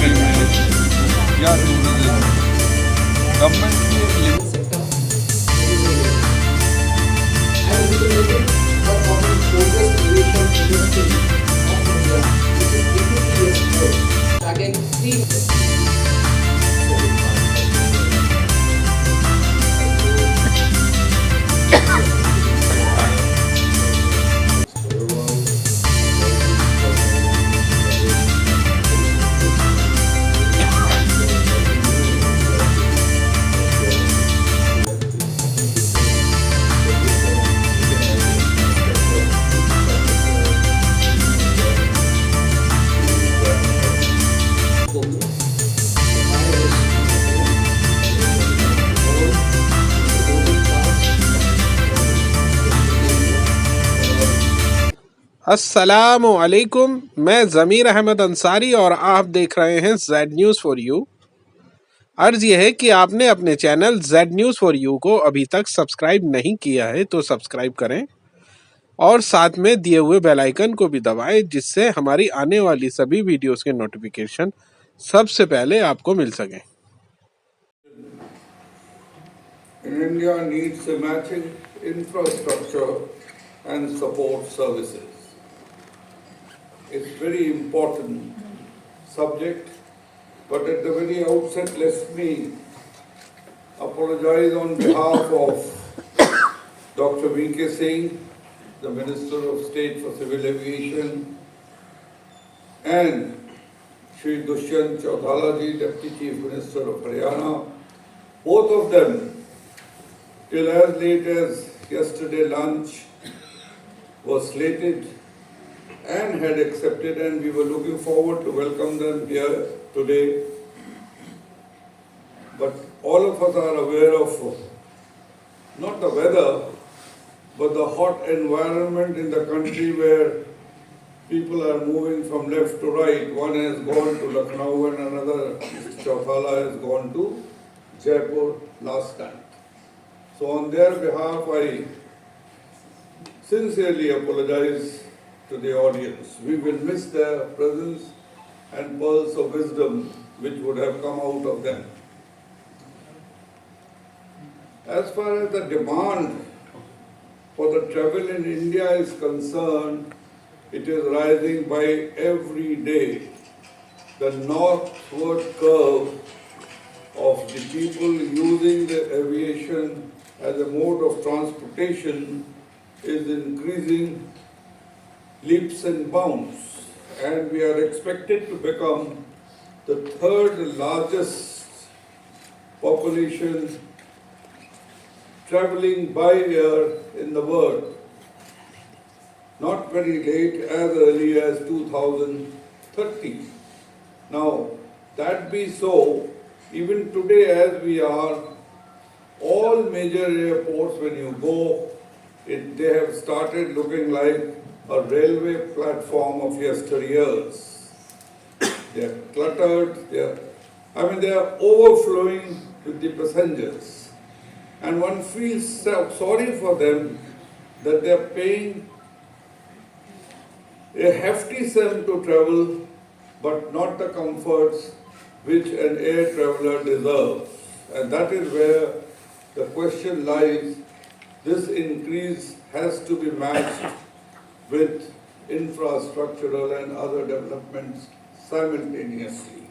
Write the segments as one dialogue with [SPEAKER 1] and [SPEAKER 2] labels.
[SPEAKER 1] या tourism government ने अस्सलामुअलैकुम। मैं ज़मीर अहमद अंसारी और आप देख रहे हैं जेड न्यूज़ फॉर यू। अर्ज़ यह है कि आपने अपने channel Z news for you को अभी तक सब्सक्राइब नहीं किया है तो सब्सक्राइब करें और साथ में दिए हुए बेल आइकन को भी दबाएं, जिससे हमारी आने वाली सभी वीडियोस के नोटिफिकेशन सबसे पहले आपको मिल सकें।
[SPEAKER 2] India needs a matching infrastructure and support services. It's very important subject, but at the very outset, let me apologize on behalf of Dr. V.K. Singh, the Minister of State for Civil Aviation, and Shri Dushyant Chaudhara ji, Deputy Chief Minister of Haryana. Both of them, till as late as yesterday lunch, was slated and had accepted, and we were looking forward to welcome them here today. But all of us are aware of not the weather, but the hot environment in the country where people are moving from left to right. One has gone to Lucknow and another, Mr. Chauthala, has gone to Jaipur last night. So on their behalf, I sincerely apologize to the audience. We will miss their presence and pearls of wisdom which would have come out of them. As far as the demand for the travel in India is concerned, it is rising by every day. The northward curve of the people using the aviation as a mode of transportation is increasing leaps and bounds, and we are expected to become the third largest population traveling by air in the world, not very late, as early as 2030. Now, that be so, even today as we are, all major airports, when you go, they have started looking like a railway platform of yesteryears. They are cluttered, they are overflowing with the passengers. And one feels sorry for them that they are paying a hefty sum to travel, but not the comforts which an air traveler deserves. And that is where the question lies. This increase has to be matched with infrastructural and other developments simultaneously.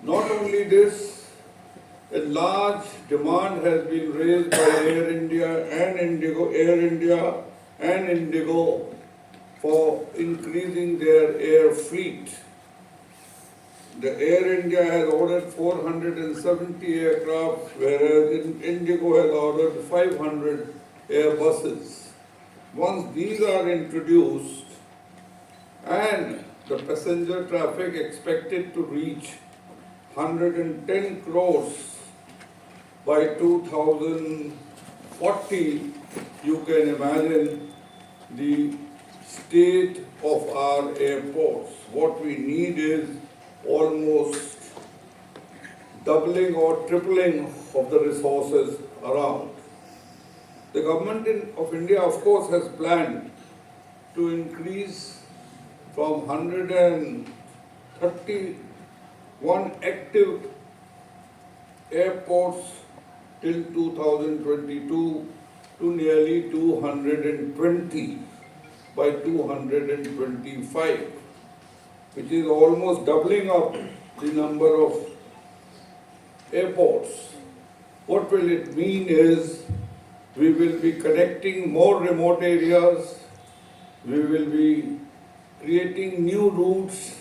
[SPEAKER 2] Not only this, a large demand has been raised by Air India and Indigo for increasing their air fleet. The Air India has ordered 470 aircraft, whereas Indigo has ordered 500 Airbuses. Once these are introduced and the passenger traffic expected to reach 110 crores by 2040, you can imagine the state of our airports. What we need is almost doubling or tripling of the resources around. The government of India, of course, has planned to increase from 131 active airports till 2022 to nearly 220 by 225, which is almost doubling up the number of airports. What will it mean is we will be connecting more remote areas, we will be creating new routes,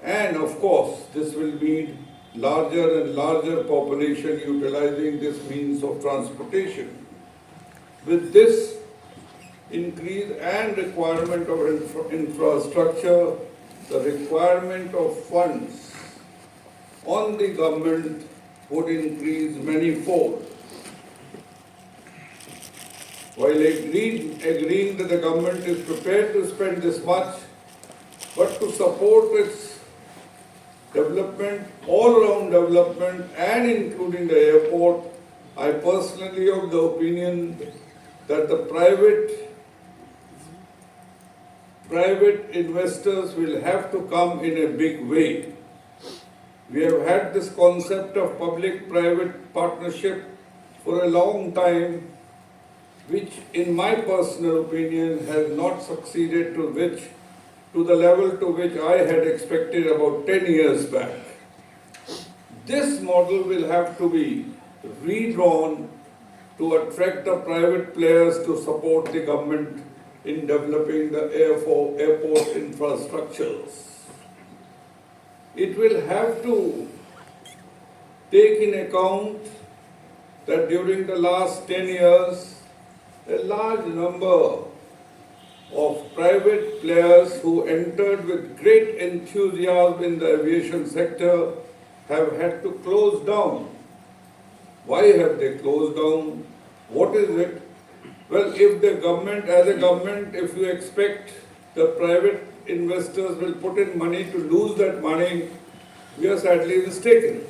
[SPEAKER 2] and of course this will mean larger and larger population utilizing this means of transportation. With this increase and requirement of infrastructure, the requirement of funds on the government would increase manifold. While agreeing that the government is prepared to spend this much, but to support its development, all-round development and including the airport, I personally of the opinion that the private investors will have to come in a big way. We have had this concept of public-private partnership for a long time, which in my personal opinion has not succeeded to the level to which I had expected about 10 years back. This model will have to be redrawn to attract the private players to support the government in developing the airport infrastructures. It will have to take in account that during the last 10 years, a large number of private players who entered with great enthusiasm in the aviation sector have had to close down. Why have they closed down? What is it? Well, if the government, as a government, if you expect the private investors will put in money to lose that money, we are sadly mistaken.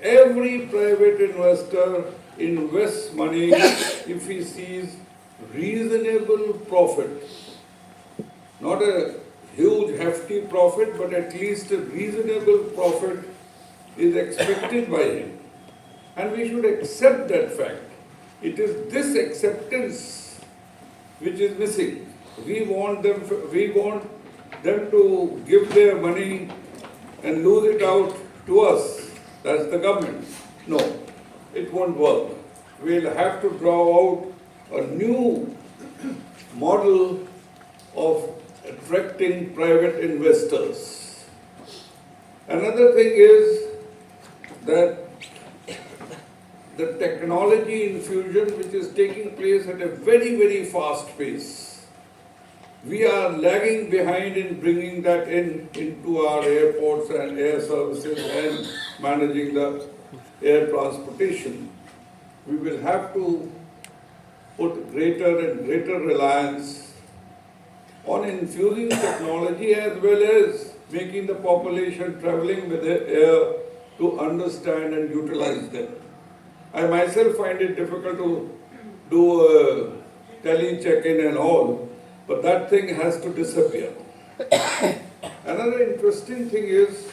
[SPEAKER 2] Every private investor invests money if he sees reasonable profit. Not a huge hefty profit, but at least a reasonable profit is expected by him. And we should accept that fact. It is this acceptance which is missing. We want them to give their money and lose it out to us. That's the government. No, it won't work. We'll have to draw out a new model of attracting private investors. Another thing is that the technology infusion which is taking place at a very, very fast pace. We are lagging behind in bringing that into our airports and air services and managing the air transportation. We will have to put greater and greater reliance on infusing technology as well as making the population traveling with the air to understand and utilize them. I myself find it difficult to do tele check-in and all, but that thing has to disappear. Another interesting thing is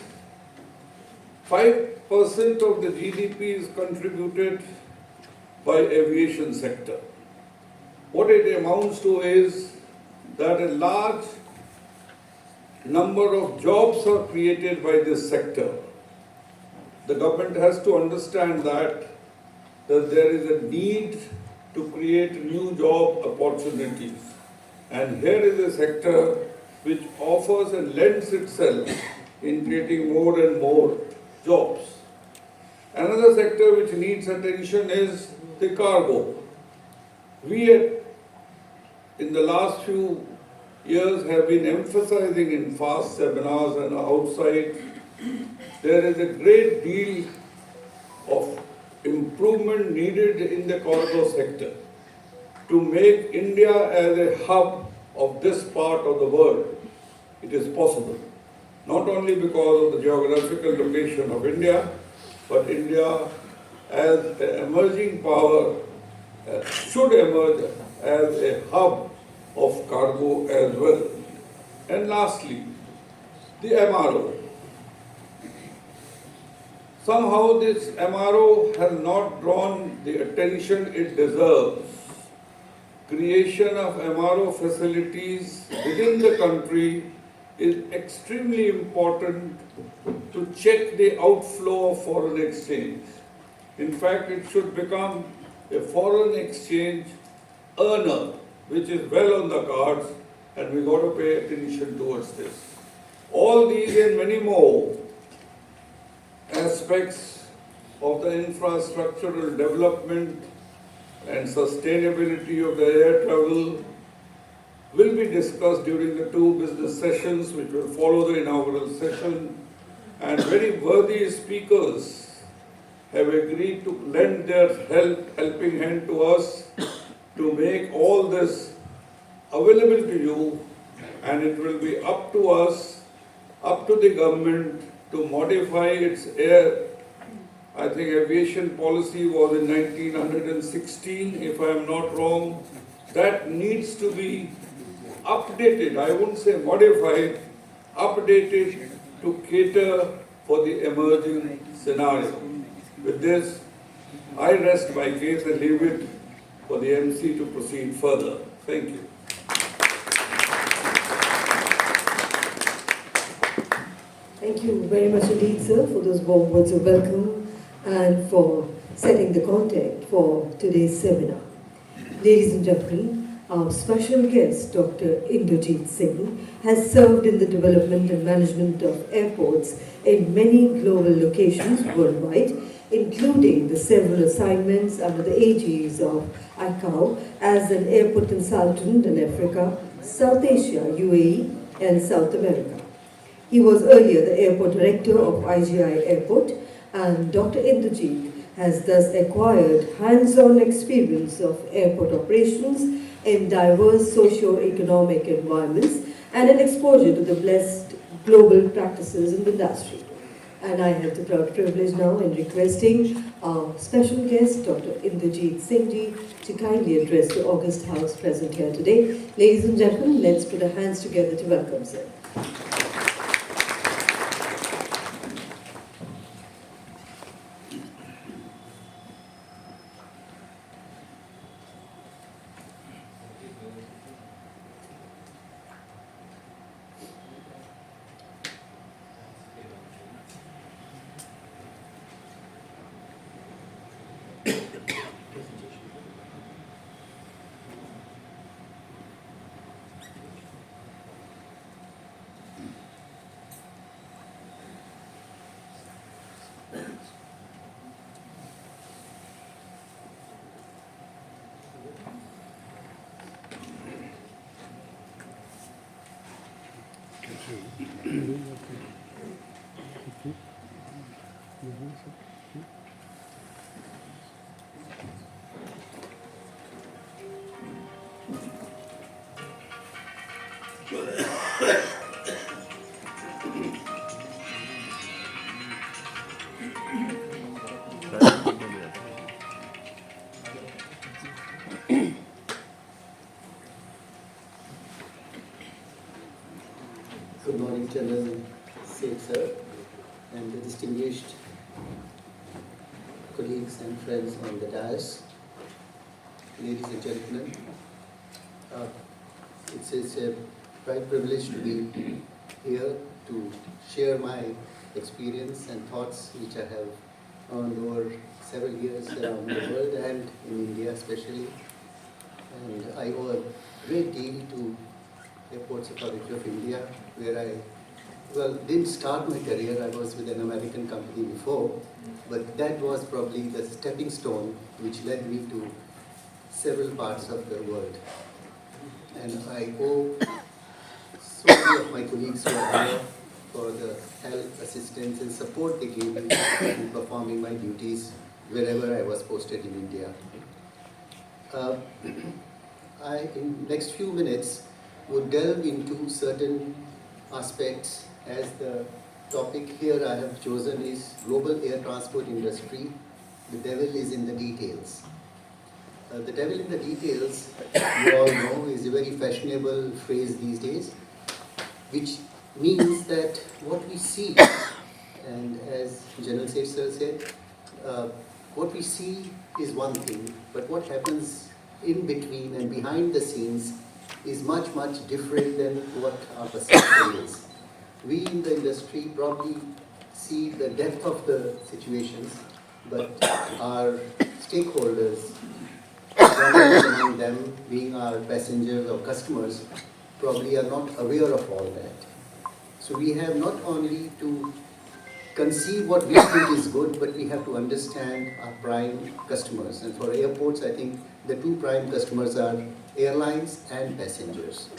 [SPEAKER 2] 5% of the GDP is contributed by aviation sector. What it amounts to is that a large number of jobs are created by this sector. The government has to understand that there is a need to create new job opportunities. And here is a sector which offers and lends itself in creating more and more jobs. Another sector which needs attention is the cargo. We in the last few years have been emphasizing in fast seminars and outside, there is a great deal of improvement needed in the cargo sector to make India as a hub of this part of the world. It is possible, not only because of the geographical location of India, but India as an emerging power should emerge as a hub of cargo as well. And lastly, the MRO. Somehow this MRO has not drawn the attention it deserves. Creation of MRO facilities within the country is extremely important to check the outflow of foreign exchange. In fact, it should become a foreign exchange earner, which is well on the cards, and we got to pay attention towards this. All these and many more aspects of the infrastructural development and sustainability of the air travel will be discussed during the two business sessions which will follow the inaugural session, and very worthy speakers have agreed to lend their helping hand to us to make all this available to you, and it will be up to us, up to the government to modify its air. I think aviation policy was in 1916, if I am not wrong. That needs to be updated, I wouldn't say modified, updated to cater for the emerging scenario. With this, I rest my case and leave it for the MC to proceed further. Thank you.
[SPEAKER 3] Thank you very much indeed, sir, for those warm words of welcome and for setting the context for today's seminar. Ladies and gentlemen, our special guest, Dr. Inderjeet Singh, has served in the development and management of airports in many global locations worldwide, including the several assignments under the aegis of ICAO as an airport consultant in Africa, South Asia, UAE, and South America. He was earlier the airport director of IGI Airport, and Dr. Inderjeet has thus acquired hands-on experience of airport operations in diverse socio-economic environments and an exposure to the best global practices in the industry. And I have the proud privilege now in requesting our special guest, Dr. Inderjeet Singh ji, to kindly address the august house present here today. Ladies and gentlemen, let's put our hands together to welcome sir.
[SPEAKER 4] Good morning, General Seth sir, and the distinguished colleagues and friends on the dais. Ladies and gentlemen, it's a great privilege to be here to share my experience and thoughts which I have earned over several years around the world and in India especially. And I owe a great deal to Airports Authority of India, where I, didn't start my career. I was with an American company before, but that was probably the stepping stone which led me to several parts of the world. And I owe so many of my colleagues who are here for the help, assistance, and support they gave me in performing my duties wherever I was posted in India. In next few minutes, would delve into certain aspects, as the topic here I have chosen is global air transport industry. The devil is in the details. The devil in the details, you all know, is a very fashionable phrase these days, which means that what we see, and as General Seth sir said, what we see is one thing, but what happens in between and behind the scenes is much, much different than what our perception is. We in the industry probably see the depth of the situations, but our stakeholders, prominent among them being our passengers or customers, probably are not aware of all that. So we have not only to conceive what we think is good, but we have to understand our prime customers. And for airports, I think the two prime customers are airlines and passengers.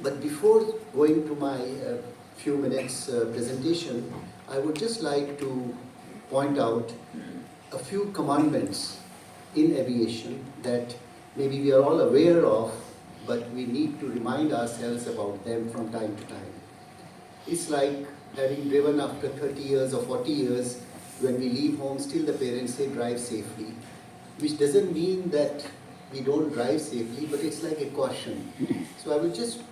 [SPEAKER 4] But before going to my few minutes presentation, I would just like to point out a few commandments in aviation that maybe we are all aware of, but we need to remind ourselves about them from time to time. It's like having driven after 30 years or 40 years, when we leave home, still the parents say drive safely, which doesn't mean that we don't drive safely, but it's like a caution. So I will just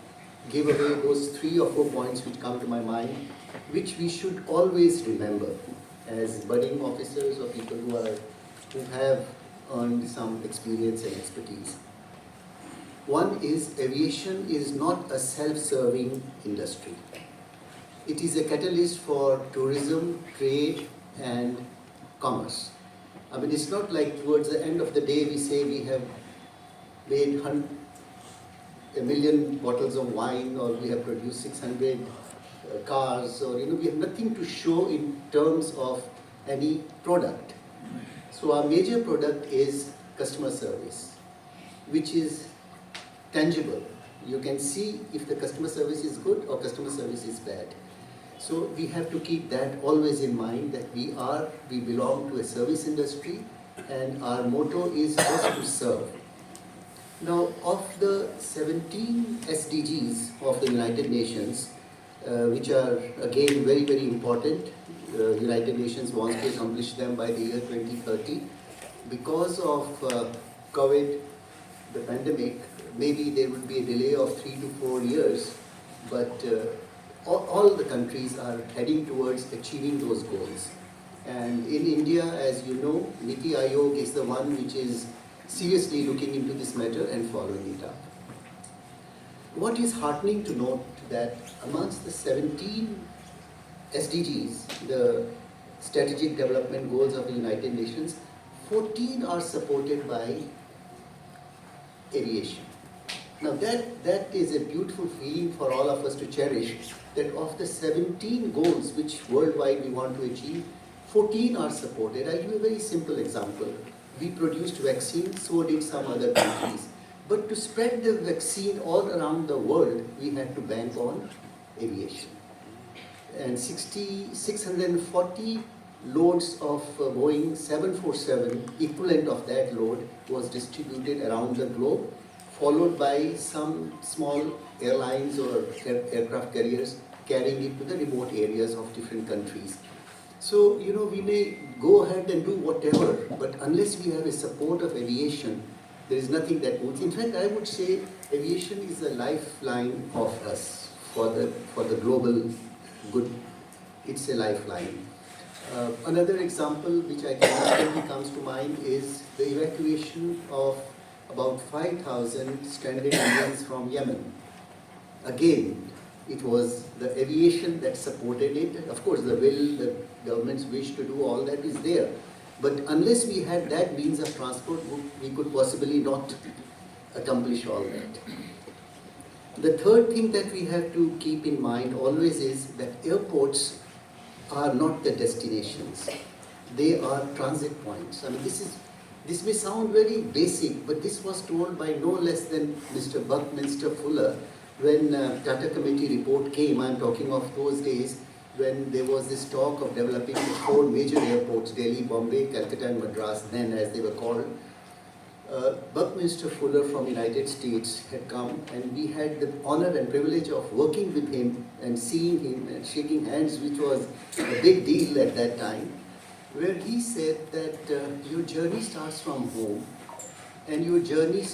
[SPEAKER 4] give away those 3 or 4 points which come to my mind, which we should always remember as budding officers or people who have earned some experience and expertise. One is aviation is not a self-serving industry. It is a catalyst for tourism, trade, and commerce. I mean, it's not like towards the end of the day we say we have made 1 million bottles of wine, or we have produced 600 cars, or we have nothing to show in terms of any product. So our major product is customer service, which is tangible. You can see if the customer service is good or customer service is bad. So we have to keep that always in mind, that we belong to a service industry, and our motto is just to serve. Now, of the 17 SDGs of the United Nations, which are again very, very important, United Nations wants to accomplish them by the year 2030. Because of COVID, the pandemic, maybe there will be a delay of 3 to 4 years, but all the countries are heading towards achieving those goals. And in India, as you know, Niti Aayog is the one which is seriously looking into this matter and following it up. What is heartening to note that amongst the 17 SDGs, the Strategic Development Goals of the United Nations, 14 are supported by aviation. Now that is a beautiful feeling for all of us to cherish, that of the 17 goals which worldwide we want to achieve, 14 are supported. I'll give a very simple example. We produced vaccines, so did some other countries. But to spread the vaccine all around the world, we had to bank on aviation. And 640 loads of Boeing 747, equivalent of that load, was distributed around the globe, followed by some small airlines or aircraft carriers carrying it to the remote areas of different countries. So, we may go ahead and do whatever, but unless we have a support of aviation, there is nothing that moves. In fact, I would say aviation is a lifeline of us for the global good. It's a lifeline. Another example which I can instantly comes to mind is the evacuation of about 5,000 stranded Indians from Yemen. Again, it was the aviation that supported it. Of course, the government's wish to do all that is there. But unless we had that means of transport, we could possibly not accomplish all that. The third thing that we have to keep in mind always is that airports are not the destinations. They are transit points. I mean, this may sound very basic, but this was told by no less than Mr. Buckminster Fuller when Tata Committee report came. I'm talking of those days when there was this talk of developing the 4 major airports, Delhi, Bombay, Calcutta and Madras, then as they were called. Buckminster Fuller from United States had come, and we had the honor and privilege of working with him and seeing him and shaking hands, which was a big deal at that time. where he said that your journey starts from home and your journey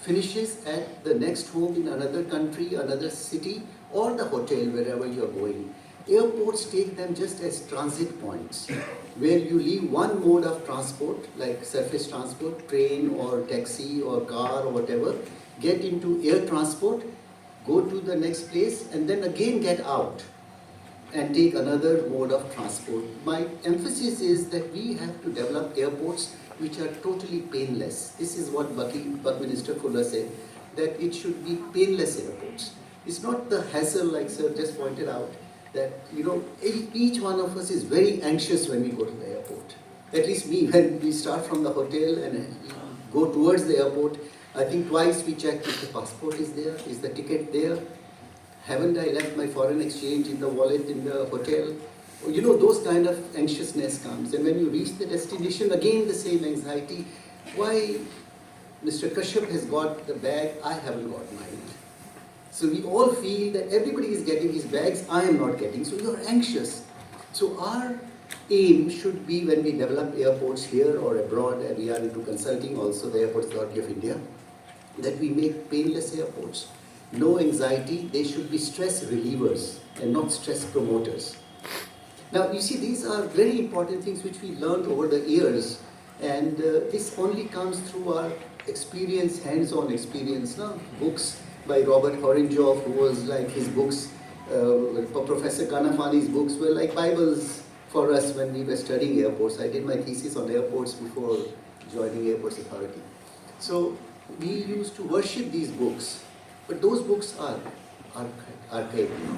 [SPEAKER 4] finishes at the next home in another country, another city, or the hotel, wherever you're going. Airports take them just as transit points, where you leave one mode of transport, like surface transport, train or taxi or car or whatever, get into air transport, go to the next place, and then again get out and take another mode of transport. My emphasis is that we have to develop airports which are totally painless. This is what Buckminster Fuller said, that it should be painless airports. It's not the hassle, like sir just pointed out, that each one of us is very anxious when we go to the airport. At least me, when we start from the hotel and go towards the airport, I think twice we check if the passport is there, is the ticket there, haven't I left my foreign exchange in the wallet in the hotel? Those kind of anxiousness comes. And when you reach the destination, again the same anxiety. Why Mr. Kashyap has got the bag, I haven't got mine. So we all feel that everybody is getting his bags, I am not getting. So you're anxious. So our aim should be, when we develop airports here or abroad, and we are into consulting also, the Airports Authority of India, that we make painless airports. No anxiety, they should be stress relievers and not stress promoters. Now, you see, these are very important things which we learned over the years, and this only comes through our experience, hands-on experience. Books by Robert Horinjoff, who was like his books, Professor Kanafani's books were like Bibles for us when we were studying airports. I did my thesis on airports before joining Airports Authority. So we used to worship these books, but those books are archaic now.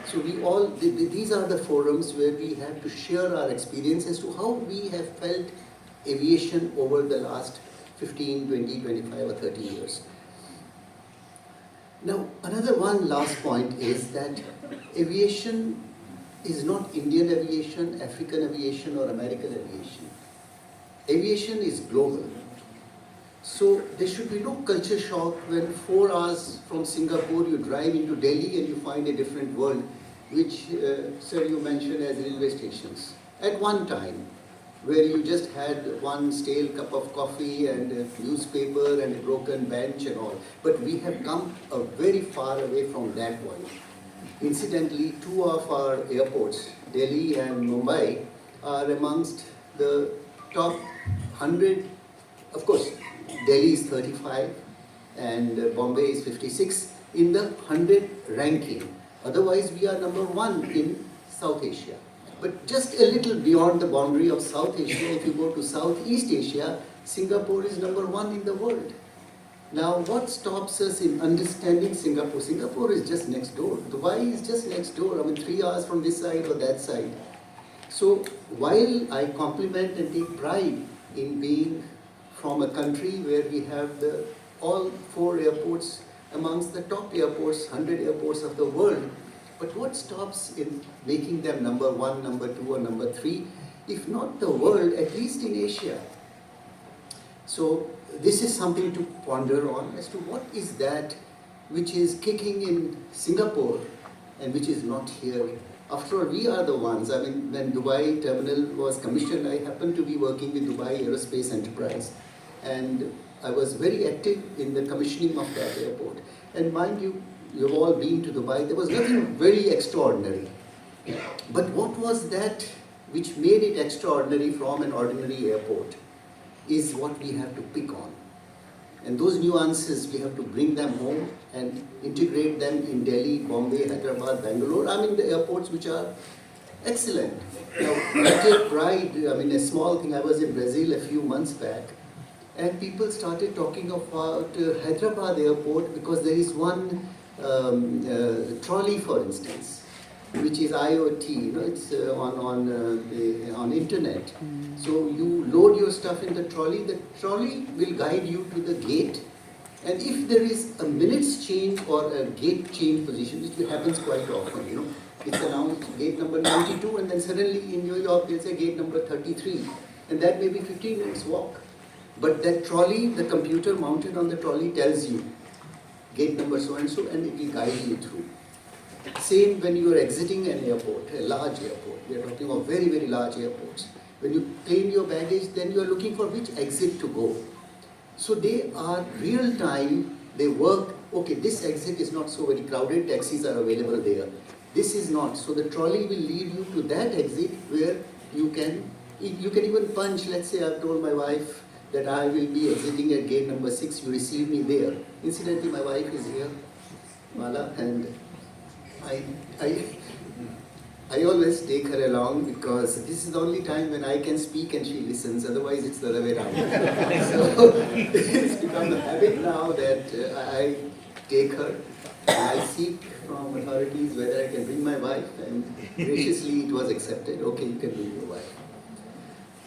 [SPEAKER 4] So these are the forums where we have to share our experience as to how we have felt aviation over the last 15, 20, 25 or 30 years. Now, another one last point is that aviation is not Indian aviation, African aviation or American aviation. Aviation is global. So there should be no culture shock when 4 hours from Singapore you drive into Delhi and you find a different world, which, sir, you mentioned as railway stations. At one time, where you just had one stale cup of coffee and a newspaper and a broken bench and all. But we have come very far away from that point. Incidentally, 2 of our airports, Delhi and Mumbai, are amongst the top 100. Of course, Delhi is 35 and Bombay is 56 in the 100 ranking. Otherwise, we are number 1 in South Asia. But just a little beyond the boundary of South Asia, if you go to Southeast Asia, Singapore is number 1 in the world. Now, what stops us in understanding Singapore? Singapore is just next door. Dubai is just next door. 3 hours from this side or that side. So, while I compliment and take pride in being from a country where we have all 4 airports amongst the top airports, 100 airports of the world, but what stops in making them number 1, number 2 or number 3, if not the world, at least in Asia? So this is something to ponder on as to what is that which is kicking in Singapore and which is not here. After all, we are the ones. When Dubai terminal was commissioned, I happened to be working with Dubai Aerospace Enterprise, and I was very active in the commissioning of that airport. And mind you, you've all been to Dubai, there was nothing very extraordinary. But what was that which made it extraordinary from an ordinary airport is what we have to pick on. And those nuances, we have to bring them home and integrate them in Delhi, Bombay, Hyderabad, Bangalore. the airports which are excellent. Now, I take pride, a small thing, I was in Brazil a few months back, and people started talking about Hyderabad airport because there is one trolley, for instance, which is IoT, it's on internet. So you load your stuff in the trolley will guide you to the gate, and if there is a minute's change or a gate change position, which happens quite often, it's announced gate number 92 and then suddenly in New York they'll say gate number 33, and that may be 15 minutes walk. But that trolley, the computer mounted on the trolley tells you gate number so and so, and it will guide you through. Same when you are exiting an airport, a large airport. We are talking of very, very large airports. When you claim your baggage, then you are looking for which exit to go. So they are real time, they work, okay, this exit is not so very crowded, taxis are available there. This is not, so the trolley will lead you to that exit where you can even punch. Let's say I've told my wife that I will be exiting at gate number 6, you receive me there. Incidentally, my wife is here, Mala, and I always take her along because this is the only time when I can speak and she listens, otherwise it's the other way around. So it's become a habit now that I take her and I seek from authorities whether I can bring my wife, and graciously it was accepted, okay, you can bring your wife.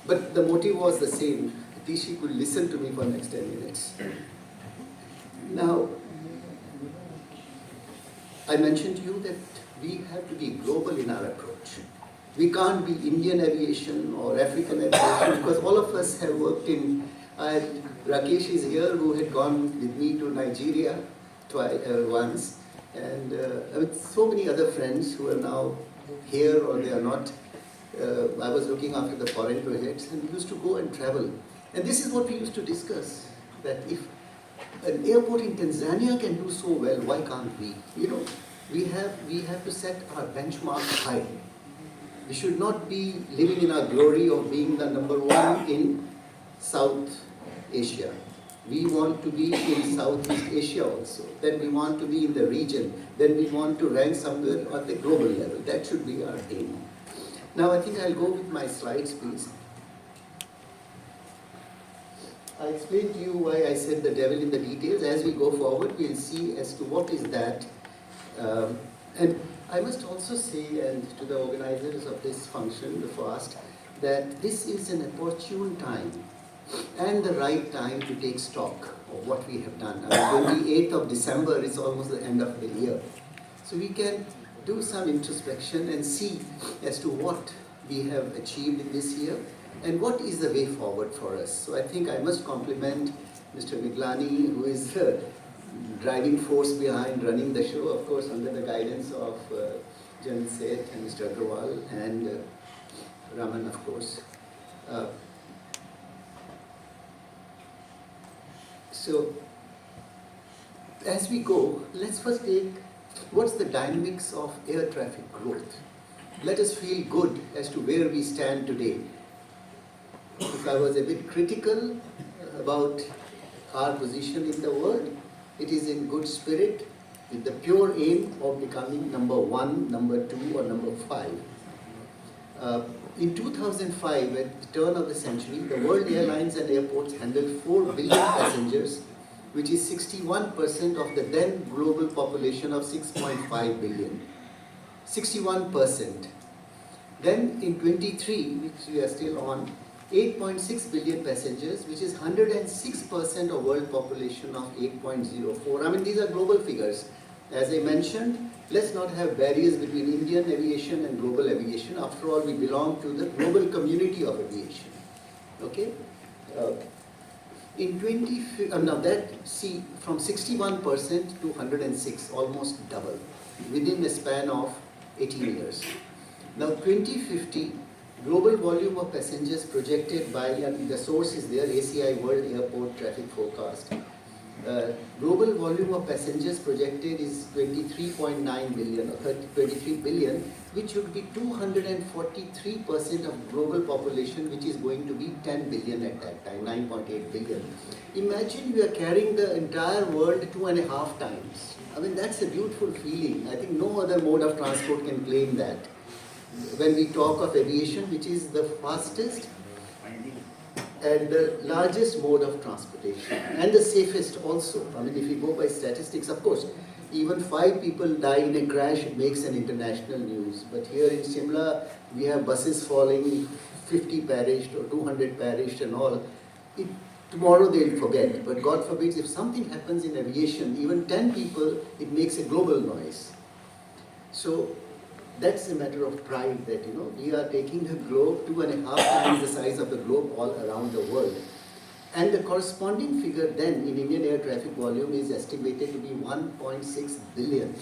[SPEAKER 4] But the motive was the same, at least she could listen to me for the next 10 minutes. Now, I mentioned to you that we have to be global in our approach. We can't be Indian aviation or African aviation because all of us have worked in, Rakesh is here who had gone with me to Nigeria once, and with so many other friends who are now here or they are not. I was looking after the foreign projects and we used to go and travel. And this is what we used to discuss, that if an airport in Tanzania can do so well, why can't we? You know, we have to set our benchmark high. We should not be living in our glory of being the number one in South Asia. We want to be in Southeast Asia also. Then we want to be in the region. Then we want to rank somewhere at the global level. That should be our aim. Now I think I'll go with my slides, please. I explained to you why I said the devil in the details. As we go forward, we'll see as to what is that. And I must also say, and to the organizers of this function, the FAST, that this is an opportune time and the right time to take stock of what we have done. I mean, 28th of December is almost the end of the year. So we can do some introspection and see as to what we have achieved in this year and what is the way forward for us. So I think I must compliment Mr. Miglani, who is the driving force behind running the show, of course, under the guidance of Jan Seth and Mr. Agrawal and Raman, of course. So as we go, let's first take what's the dynamics of air traffic growth. Let us feel good as to where we stand today. If I was a bit critical about our position in the world, it is in good spirit with the pure aim of becoming number 1, number 2 or number 5. In 2005, at the turn of the century, the world airlines and airports handled 4 billion passengers, which is 61% of the then global population of 6.5 billion. 61%. Then in 23, which we are still on, 8.6 billion passengers, which is 106% of world population of 8.04. I mean, these are global figures. As I mentioned, let's not have barriers between Indian aviation and global aviation. After all, we belong to the global community of aviation. Okay? Now that, see, from 61% to 106, almost double, within a span of 18 years. Now 2050, global volume of passengers projected by, and the source is there, ACI World Airport Traffic Forecast. Global volume of passengers projected is 23.9 billion, or 23 billion, which would be 243% of global population, which is going to be 10 billion at that time, 9.8 billion. Imagine we are carrying the entire world 2.5 times. I mean, that's a beautiful feeling. I think no other mode of transport can claim that. When we talk of aviation, which is the fastest and the largest mode of transportation, and the safest also. I mean, if you go by statistics, of course, even 5 people die in a crash, it makes an international news. But here in Shimla, we have buses falling, 50 perished or 200 perished and all. Tomorrow they'll forget, but God forbid, if something happens in aviation, even 10 people, it makes a global noise. So that's a matter of pride that, you know, we are taking the globe 2.5 times the size of the globe all around the world. And the corresponding figure then in Indian air traffic volume is estimated to be 1.6 billion,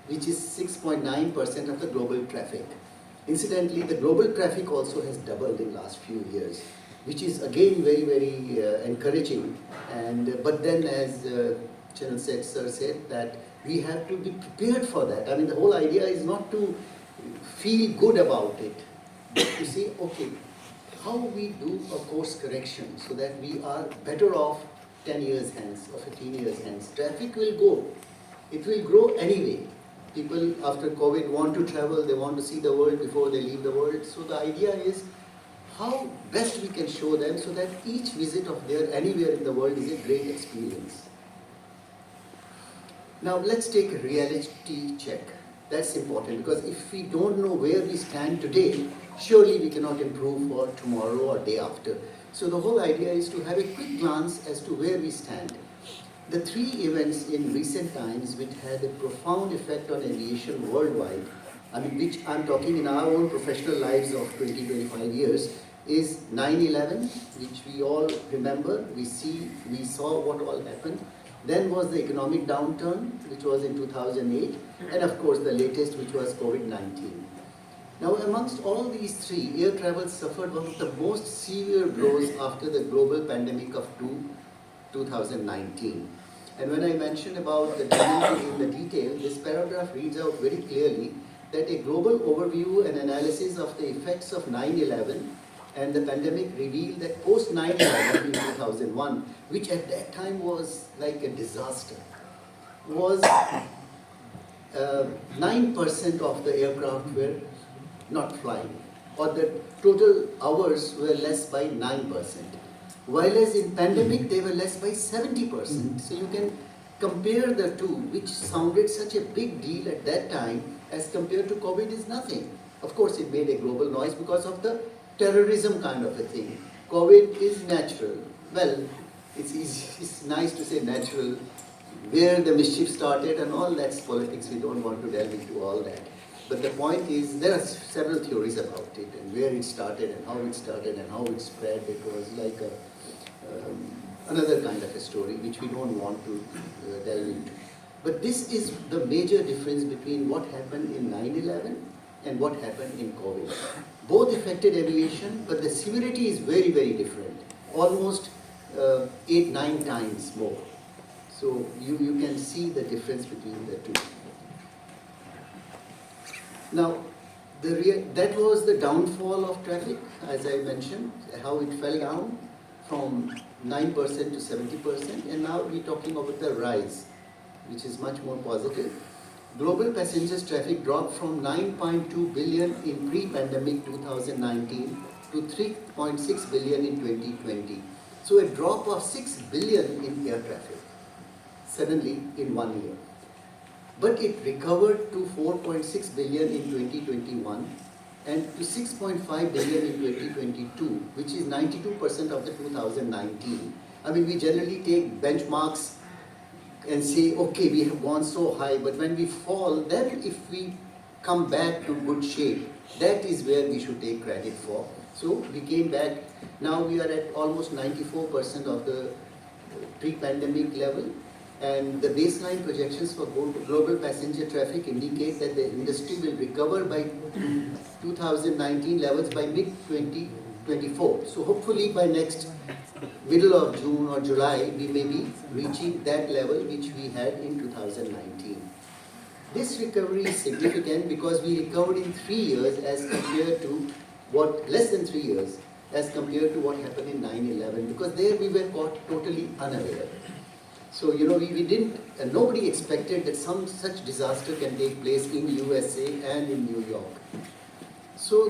[SPEAKER 4] which is 6.9% of the global traffic. Incidentally, the global traffic also has doubled in last few years, which is again very, very encouraging. And but then, as Channel Sir said, that we have to be prepared for that. I mean, the whole idea is not to feel good about it, but to say, okay, how we do a course correction so that we are better off 10 years hence or 15 years hence. Traffic will go. It will grow anyway. People after COVID want to travel, they want to see the world before they leave the world. So the idea is how best we can show them so that each visit of theirs anywhere in the world is a great experience. Now let's take a reality check. That's important because if we don't know where we stand today, surely we cannot improve for tomorrow or day after. So the whole idea is to have a quick glance as to where we stand. The three events in recent times which had a profound effect on aviation worldwide, I mean which I'm talking in our own professional lives of 20-25 years, is 9/11, which we all remember, we saw what all happened. Then was the economic downturn, which was in 2008, and of course the latest, which was COVID-19. Now amongst all these three, air travel suffered one of the most severe blows after the global pandemic of 2019. And when I mentioned about the in the detail, this paragraph reads out very clearly that a global overview and analysis of the effects of 9/11 and the pandemic revealed that post 9/11 in 2001, which at that time was like a disaster, was 9% of the aircraft were not flying, or the total hours were less by 9%. While as in pandemic, they were less by 70%. So you can compare the two, which sounded such a big deal at that time as compared to COVID is nothing. Of course, it made a global noise because of the terrorism kind of a thing. COVID is natural. Well, it's easy, it's nice to say natural. Where the mischief started and all, that's politics. We don't want to delve into all that. But the point is, there are several theories about it and where it started and how it started and how it spread. It was like another kind of a story which we don't want to delve into. But this is the major difference between what happened in 9/11 and what happened in COVID. Both affected aviation, but the severity is very, very different. Almost 8-9 times more. So you can see the difference between the two. Now, that was the downfall of traffic, as I mentioned, how it fell down from 9% to 70%, and now we're talking about the rise, which is much more positive. Global passengers traffic dropped from 9.2 billion in pre-pandemic 2019 to 3.6 billion in 2020. So a drop of 6 billion in air traffic, suddenly in 1 year. But it recovered to 4.6 billion in 2021 and to 6.5 billion in 2022, which is 92% of the 2019. I mean, we generally take benchmarks and say, okay, we have gone so high, but when we fall, then if we come back to good shape, that is where we should take credit for. So we came back, now we are at almost 94% of the pre-pandemic level. And the baseline projections for global passenger traffic indicate that the industry will recover by 2019 levels by mid-2024. So hopefully by next middle of June or July, we may be reaching that level which we had in 2019. This recovery is significant because we recovered in 3 years as compared to less than 3 years as compared to what happened in 9/11, because there we were caught totally unaware. So, we didn't, nobody expected that some such disaster can take place in USA and in New York. So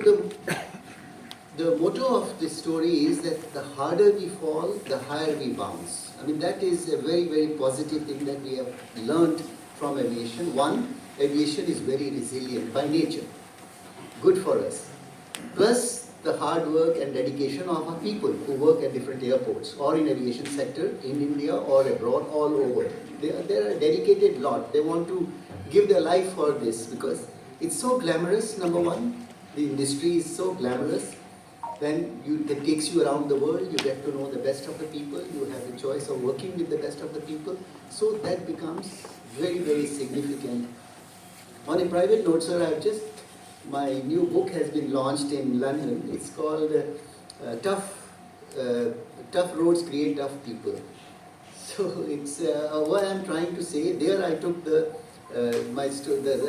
[SPEAKER 4] the motto of this story is that the harder we fall, the higher we bounce. I mean, that is a very, very positive thing that we have learned from aviation. One, aviation is very resilient by nature, good for us. Plus, the hard work and dedication of our people who work at different airports or in aviation sector in India or abroad, all over. They are a dedicated lot. They want to give their life for this because it's so glamorous, number one. The industry is so glamorous. Then it takes you around the world. You get to know the best of the people. You have the choice of working with the best of the people. So that becomes very, very significant. On a private note, sir, I've just my new book has been launched in London. It's called Tough Roads Create Tough People. So it's what I'm trying to say. There I took the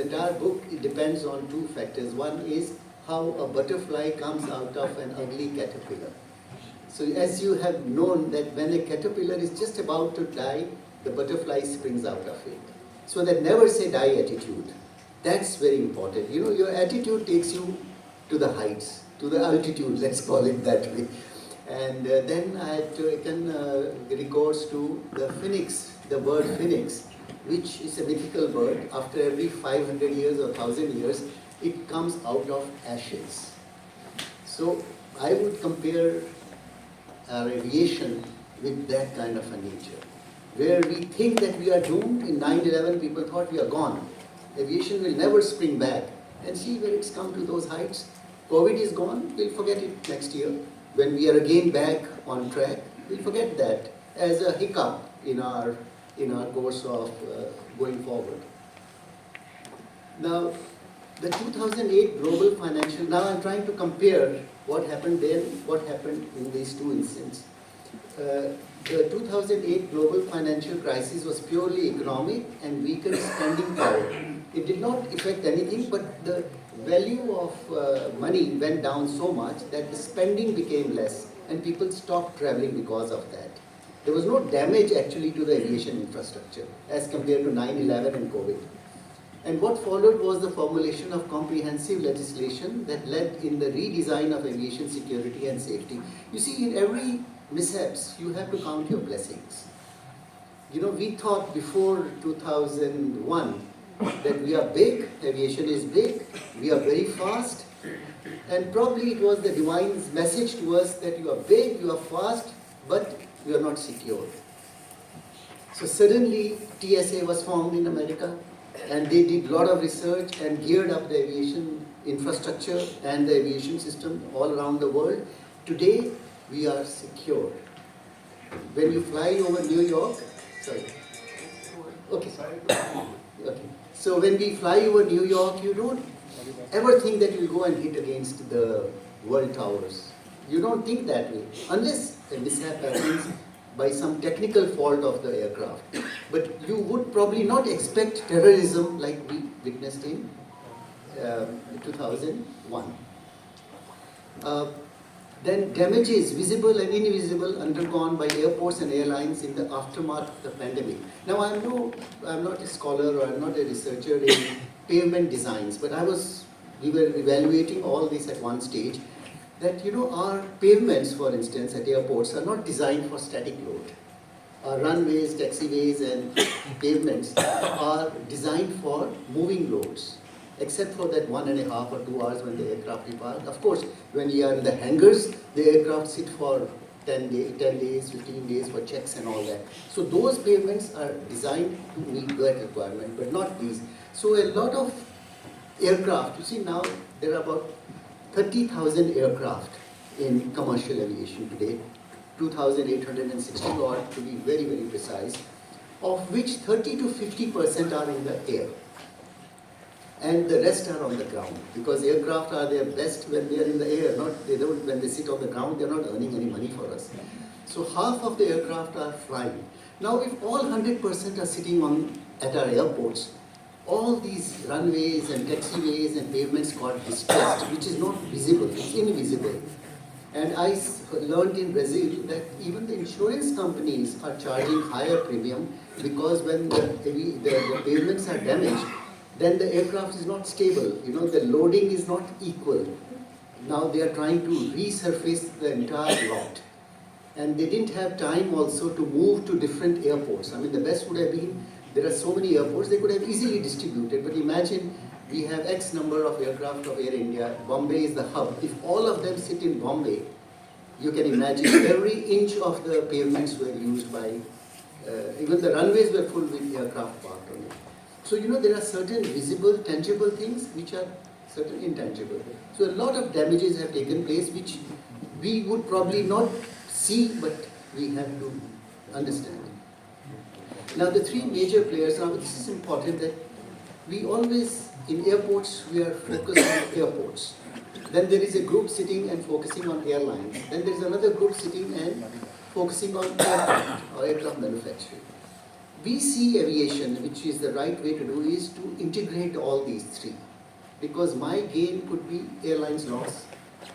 [SPEAKER 4] entire book. It depends on two factors. One is how a butterfly comes out of an ugly caterpillar. So as you have known that when a caterpillar is just about to die, the butterfly springs out of it. So that never say die attitude. That's very important. You know, your attitude takes you to the heights, to the altitude, let's call it that way. And then I had taken recourse to the phoenix, the bird phoenix, which is a mythical bird. After every 500 years or 1,000 years, it comes out of ashes. So I would compare our aviation with that kind of a nature, where we think that we are doomed. In 9/11, people thought we are gone. Aviation will never spring back. And see where it's come to those heights. COVID is gone, we'll forget it next year. When we are again back on track, we'll forget that as a hiccup in our course of going forward. Now, the 2008 global financial, now I'm trying to compare what happened then, what happened in these two instances. The 2008 global financial crisis was purely economic and weakened spending power. It did not affect anything, but the value of money went down so much that the spending became less and people stopped traveling because of that. There was no damage actually to the aviation infrastructure as compared to 9/11 and COVID. And what followed was the formulation of comprehensive legislation that led in the redesign of aviation security and safety. You see, in every mishaps, you have to count your blessings. You know, we thought before 2001 that we are big, aviation is big, we are very fast, and probably it was the divine's message to us that you are big, you are fast, but you are not secure. So suddenly TSA was formed in America, and they did a lot of research and geared up the aviation infrastructure and the aviation system all around the world. Today, we are secure. When you fly over New York, sorry. Okay. Okay. So when we fly over New York, you don't ever think that you'll go and hit against the world towers. You don't think that way, unless a mishap happens by some technical fault of the aircraft. But you would probably not expect terrorism like we witnessed in 2001. Then damages, visible and invisible, undergone by airports and airlines in the aftermath of the pandemic. Now I'm not a scholar or I'm not a researcher in pavement designs, but we were evaluating all this at one stage, that our pavements, for instance, at airports are not designed for static load. Our runways, taxiways and pavements are designed for moving loads, except for that 1.5 or 2 hours when the aircraft depart. Of course, when you are in the hangars, the aircraft sit for 10 days, 15 days for checks and all that. So those pavements are designed to meet that requirement, but not these. So a lot of aircraft, you see now there are about 30,000 aircraft in commercial aviation today, 2,860 odd to be very, very precise, of which 30 to 50% are in the air. And the rest are on the ground, because aircraft are their best when they are in the air, when they sit on the ground, they're not earning any money for us. So half of the aircraft are flying. Now if all 100% are sitting at our airports, all these runways and taxiways and pavements got distressed, which is not visible, it's invisible. And I learned in Brazil that even the insurance companies are charging higher premium, because when the pavements are damaged, then the aircraft is not stable, the loading is not equal. Now they are trying to resurface the entire lot. And they didn't have time also to move to different airports. I mean, the best would have been, there are so many airports, they could have easily distributed, but imagine we have X number of aircraft of Air India, Bombay is the hub. If all of them sit in Bombay, you can imagine every inch of the pavements were used by, even the runways were full with aircraft parked on it. So there are certain visible, tangible things which are certain intangible. So a lot of damages have taken place which we would probably not see, but we have to understand. Now the three major players, now this is important, that we always, in airports, we are focused on airports. Then there is a group sitting and focusing on airlines. Then there is another group sitting and focusing on aircraft or aircraft manufacturing. We see aviation, which is the right way to do, is to integrate all these three. Because my gain could be airlines' loss,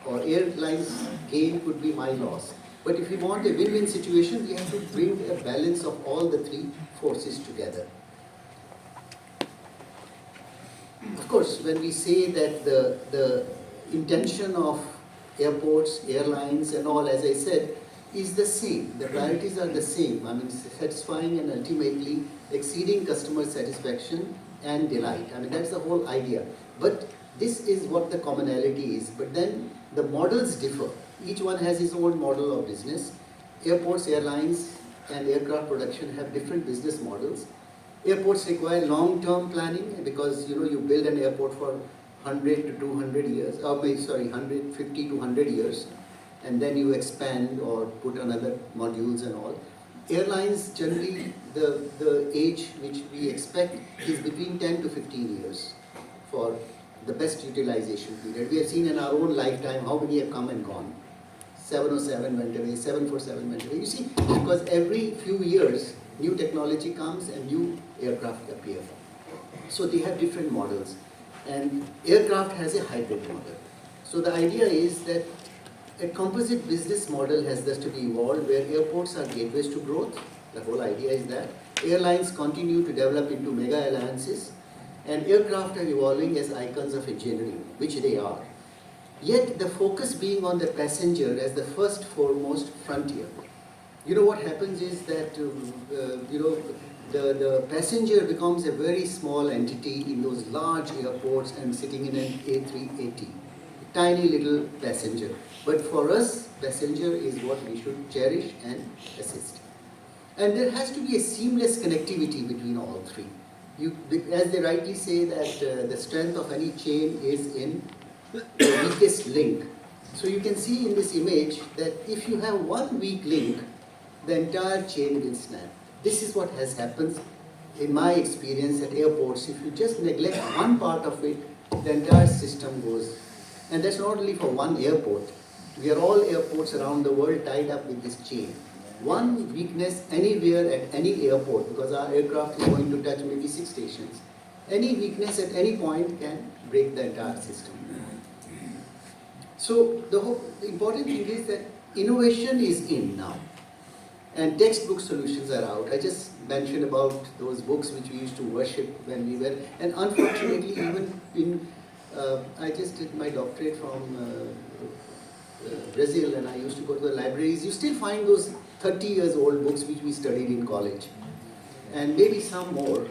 [SPEAKER 4] or airlines' gain could be my loss. But if we want a win-win situation, we have to bring a balance of all the three forces together. Of course, when we say that the intention of airports, airlines and all, as I said, is the same. The priorities are the same. I mean, satisfying and ultimately exceeding customer satisfaction and delight. I mean, that's the whole idea. But this is what the commonality is. But then the models differ. Each one has his own model of business. Airports, airlines and aircraft production have different business models. Airports require long-term planning because you build an airport for 100 to 200 years, 150 to 100 years, and then you expand or put another modules and all. Airlines generally, the age which we expect is between 10 to 15 years for the best utilization period. We have seen in our own lifetime how many have come and gone. 707 went away, 747 went away. You see, because every few years, new technology comes and new aircraft appear. So they have different models. And aircraft has a hybrid model. So the idea is that a composite business model has thus to be evolved where airports are gateways to growth. The whole idea is that airlines continue to develop into mega alliances and aircraft are evolving as icons of engineering, which they are. Yet the focus being on the passenger as the first foremost frontier. What happens is that, the passenger becomes a very small entity in those large airports and sitting in an A380. Tiny little passenger. But for us, passenger is what we should cherish and assist. And there has to be a seamless connectivity between all three. As they rightly say that the strength of any chain is in the weakest link. So you can see in this image that if you have one weak link, the entire chain will snap. This is what has happened in my experience at airports. If you just neglect one part of it, the entire system goes. And that's not only for one airport. We are all airports around the world tied up with this chain. One weakness anywhere at any airport, because our aircraft is going to touch maybe 6 stations. Any weakness at any point can break the entire system. So the important thing is that innovation is in now. And textbook solutions are out. I just mentioned about those books which we used to worship when we were, and unfortunately even in, I just did my doctorate from Brazil and I used to go to the libraries. You still find those 30 years old books which we studied in college. And maybe some more.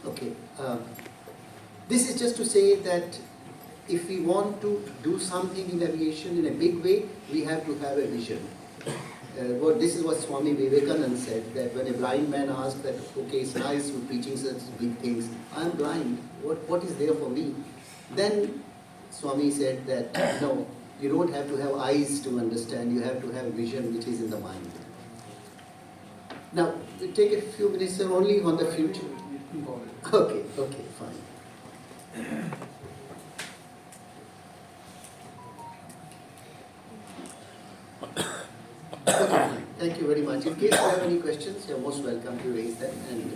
[SPEAKER 4] Okay. This is just to say that if we want to do something in aviation in a big way, we have to have a vision. This is what Swami Vivekananda said, that when a blind man asked that, okay, it's nice you're preaching such big things, I'm blind, what is there for me? Then Swami said that, no, you don't have to have eyes to understand, you have to have vision which is in the mind. Now, we take a few minutes only on the future. Okay, fine. Okay, thank you very much. In case you have any questions, you're most welcome to raise them. And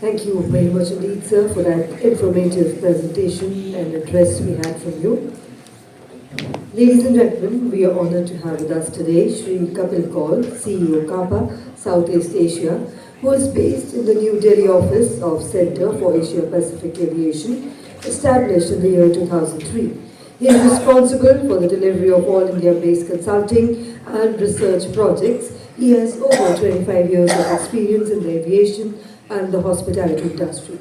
[SPEAKER 3] Thank you very much indeed, sir, for that informative presentation and address we had from you. Ladies and gentlemen, we are honored to have with us today Shri Kapil Kaur, CEO Kappa, Southeast Asia, who is based in the New Delhi office of Center for Asia Pacific Aviation, established in the year 2003. He is responsible for the delivery of all India-based consulting and research projects. He has over 25 years of experience in the aviation and the hospitality industry.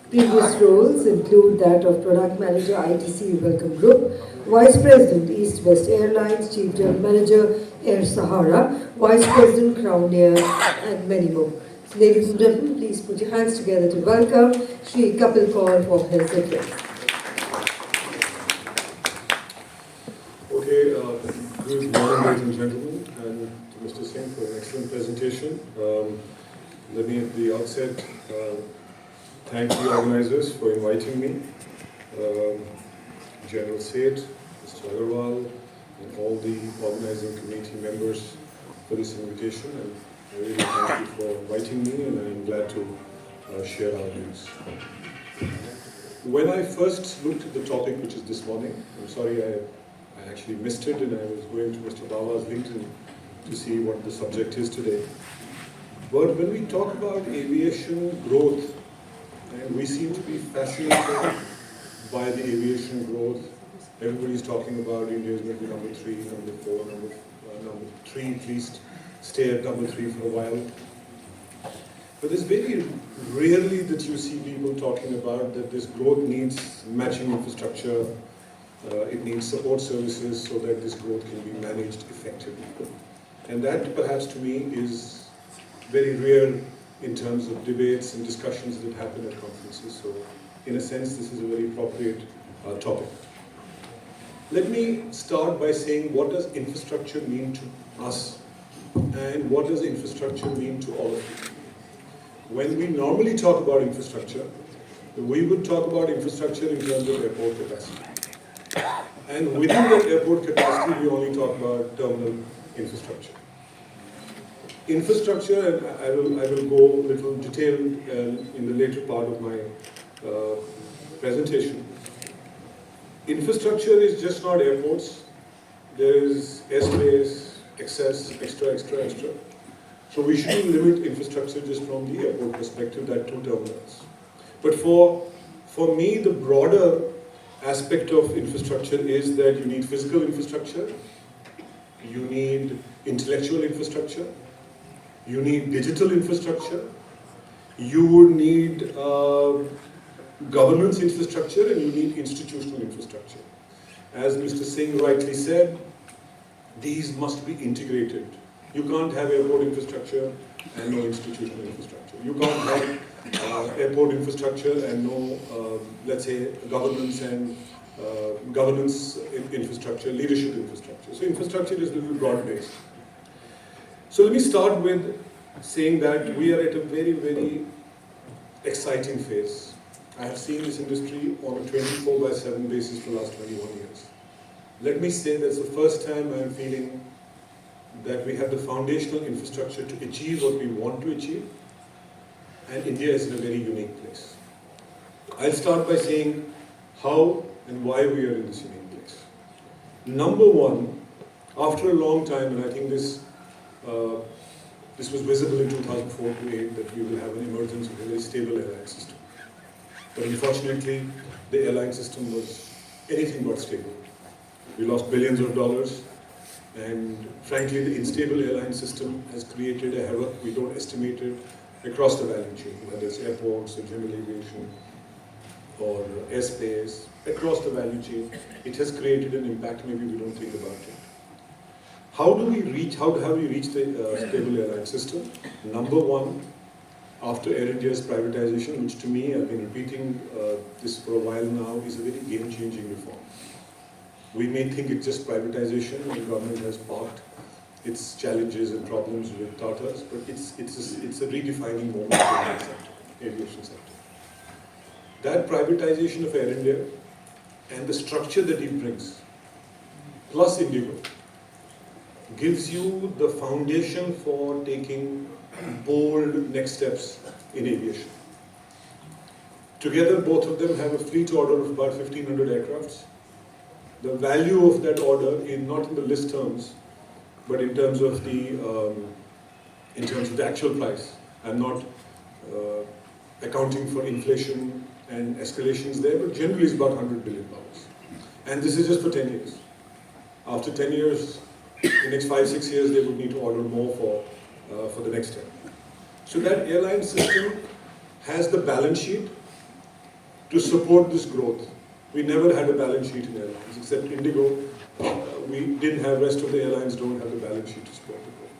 [SPEAKER 3] Previous roles include that of Product Manager, ITC Welcome Group, Vice President, East West Airlines, Chief General Manager, Air Sahara, Vice President, Crown Air, and many more. So, ladies and gentlemen, please put your hands together to welcome Shri Kapil Kaur for his address.
[SPEAKER 5] Okay, good morning, ladies and gentlemen, and to Mr. Singh for an excellent presentation. Let me at the outset thank the organizers for inviting me, General Seth, Mr. Agarwal, and all the organizing committee members for this invitation. And I really thank you for inviting me, and I'm glad to share our views. When I first looked at the topic, which is this morning, I'm sorry I actually missed it, and I was going to Mr. Bawa's LinkedIn to see what the subject is today. But when we talk about aviation growth, and we seem to be fascinated by the aviation growth. Everybody's talking about India is going to be number 3, number 4, number 3 at least, stay at number 3 for a while. But it's very rarely that you see people talking about that this growth needs matching infrastructure, it needs support services so that this growth can be managed effectively. And that perhaps to me is very rare in terms of debates and discussions that happen at conferences. So in a sense, this is a very appropriate topic. Let me start by saying, what does infrastructure mean to us? And what does infrastructure mean to all of you? When we normally talk about infrastructure, we would talk about infrastructure in terms of airport capacity. And within that airport capacity, we only talk about terminal infrastructure. Infrastructure, and I will go a little detailed in the later part of my presentation. Infrastructure is just not airports. There is airspace, excess, extra. So we shouldn't limit infrastructure just from the airport perspective, that two terminals. But for me, the broader aspect of infrastructure is that you need physical infrastructure, you need intellectual infrastructure, you need digital infrastructure, you would need governance infrastructure, and you need institutional infrastructure. As Mr. Singh rightly said, these must be integrated. You can't have airport infrastructure and no institutional infrastructure. You can't have airport infrastructure and no, let's say, governance and governance infrastructure, leadership infrastructure. So infrastructure is a little broad-based. So let me start with saying that we are at a very, very exciting phase. I have seen this industry on a 24/7 basis for the last 21 years. Let me say that's the first time I am feeling that we have the foundational infrastructure to achieve what we want to achieve, and India is in a very unique place. I'll start by saying how and why we are in this unique place. Number one, after a long time, and I think this was visible in 2004 to 2008, that we will have an emergence of a very stable airline system. But unfortunately, the airline system was anything but stable. We lost billions of dollars, and frankly, the unstable airline system has created a havoc we don't estimate it across the value chain, whether it's airports or general aviation or airspace, across the value chain. It has created an impact maybe we don't think about it. How do we reach the stable airline system? Number one, after Air India's privatization, which to me, I've been repeating this for a while now, is a very game-changing reform. We may think it's just privatization, and the government has parked its challenges and problems with Tatas, but it's a redefining moment for the aviation sector. That privatization of Air India and the structure that it brings, plus Indigo, gives you the foundation for taking bold next steps in aviation. Together, both of them have a fleet order of about 1,500 aircrafts. The value of that order is not in the list terms, but in terms of the actual price. I'm not accounting for inflation and escalations there, but generally it's about $100 billion. And this is just for 10 years. After 10 years, the next 5-6 years, they would need to order more for the next 10. So that airline system has the balance sheet to support this growth. We never had a balance sheet in airlines, except Indigo. We didn't have, rest of the airlines don't have the balance sheet to support the growth.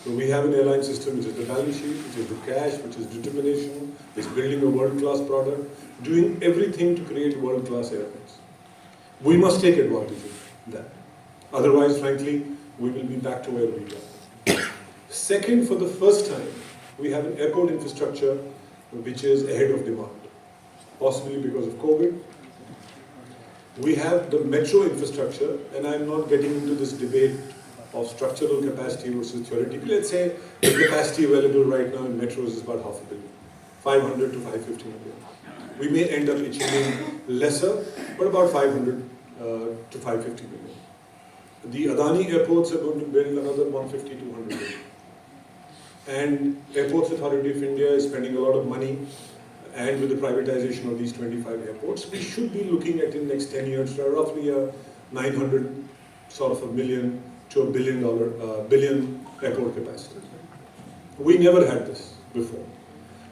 [SPEAKER 5] So we have an airline system which is the balance sheet, which is the cash, which is determination, which is building a world-class product, doing everything to create world-class airlines. We must take advantage of that. Otherwise, frankly, we will be back to where we were. Second, for the first time, we have an airport infrastructure which is ahead of demand, possibly because of COVID. We have the metro infrastructure, and I'm not getting into this debate of structural capacity versus theoretical. Let's say the capacity available right now in metros is about 500 million, 500 to 550 million. We may end up achieving lesser, but about 500 to 550 million. The Adani airports are going to build another 150 to 200 million. And Airports Authority of India is spending a lot of money, and with the privatization of these 25 airports, we should be looking at in the next 10 years roughly a 900 sort of a million to $1 billion airport capacity. We never had this before.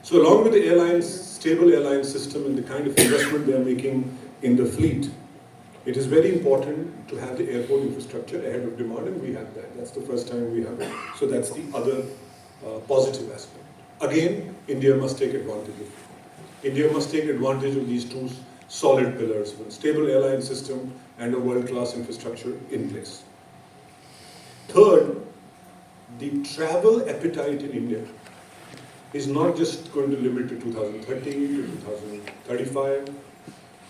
[SPEAKER 5] So along with the airlines, stable airline system and the kind of investment they are making in the fleet, it is very important to have the airport infrastructure ahead of demand, and we have that. That's the first time we have it. So that's the other positive aspect. Again, India must take advantage of it. India must take advantage of these two solid pillars, a stable airline system and a world-class infrastructure in place. Third, the travel appetite in India is not just going to limit to 2030 to 2035.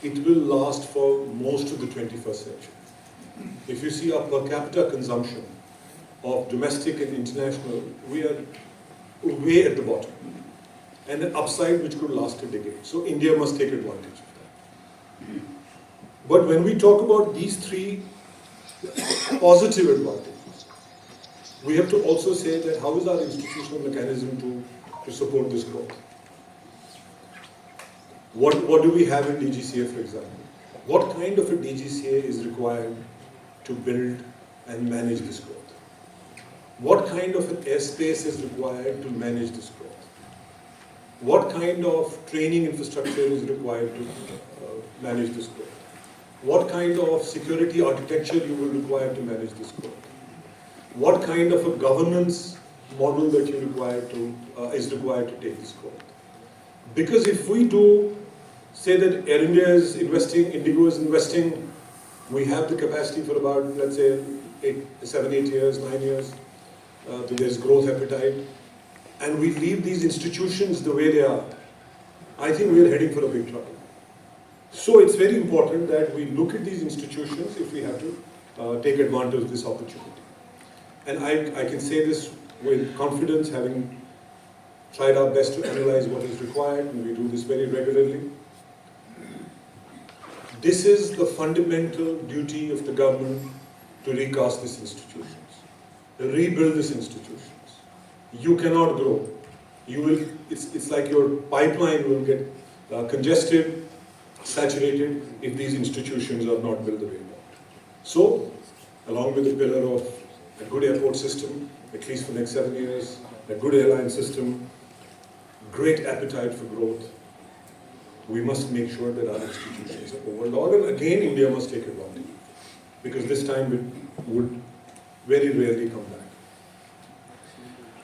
[SPEAKER 5] It will last for most of the 21st century. If you see our per capita consumption of domestic and international, we are way at the bottom, and an upside which could last a decade. So India must take advantage of that. But when we talk about these three positive advantages, we have to also say that how is our institutional mechanism to support this growth? What do we have in DGCA, for example? What kind of a DGCA is required to build and manage this growth? What kind of an airspace is required to manage this growth? What kind of training infrastructure is required to manage this growth? What kind of security architecture you will require to manage this growth? What kind of a governance model that you is required to take this growth? Because if we do say that Air India is investing, Indigo is investing, we have the capacity for about, let's say, 7, 8 years, 9 years, there's growth appetite, and we leave these institutions the way they are, I think we are heading for a big trouble. So it's very important that we look at these institutions if we have to take advantage of this opportunity. And I can say this with confidence, having tried our best to analyze what is required, and we do this very regularly. This is the fundamental duty of the government to recast these institutions, rebuild these institutions. You cannot grow. It's like your pipeline will get congested, saturated if these institutions are not built the way you want. So, along with the pillar of a good airport system, at least for the next 7 years, a good airline system, great appetite for growth, we must make sure that our institutions are overloaded. And again, India must take advantage, because this time it would very rarely come back.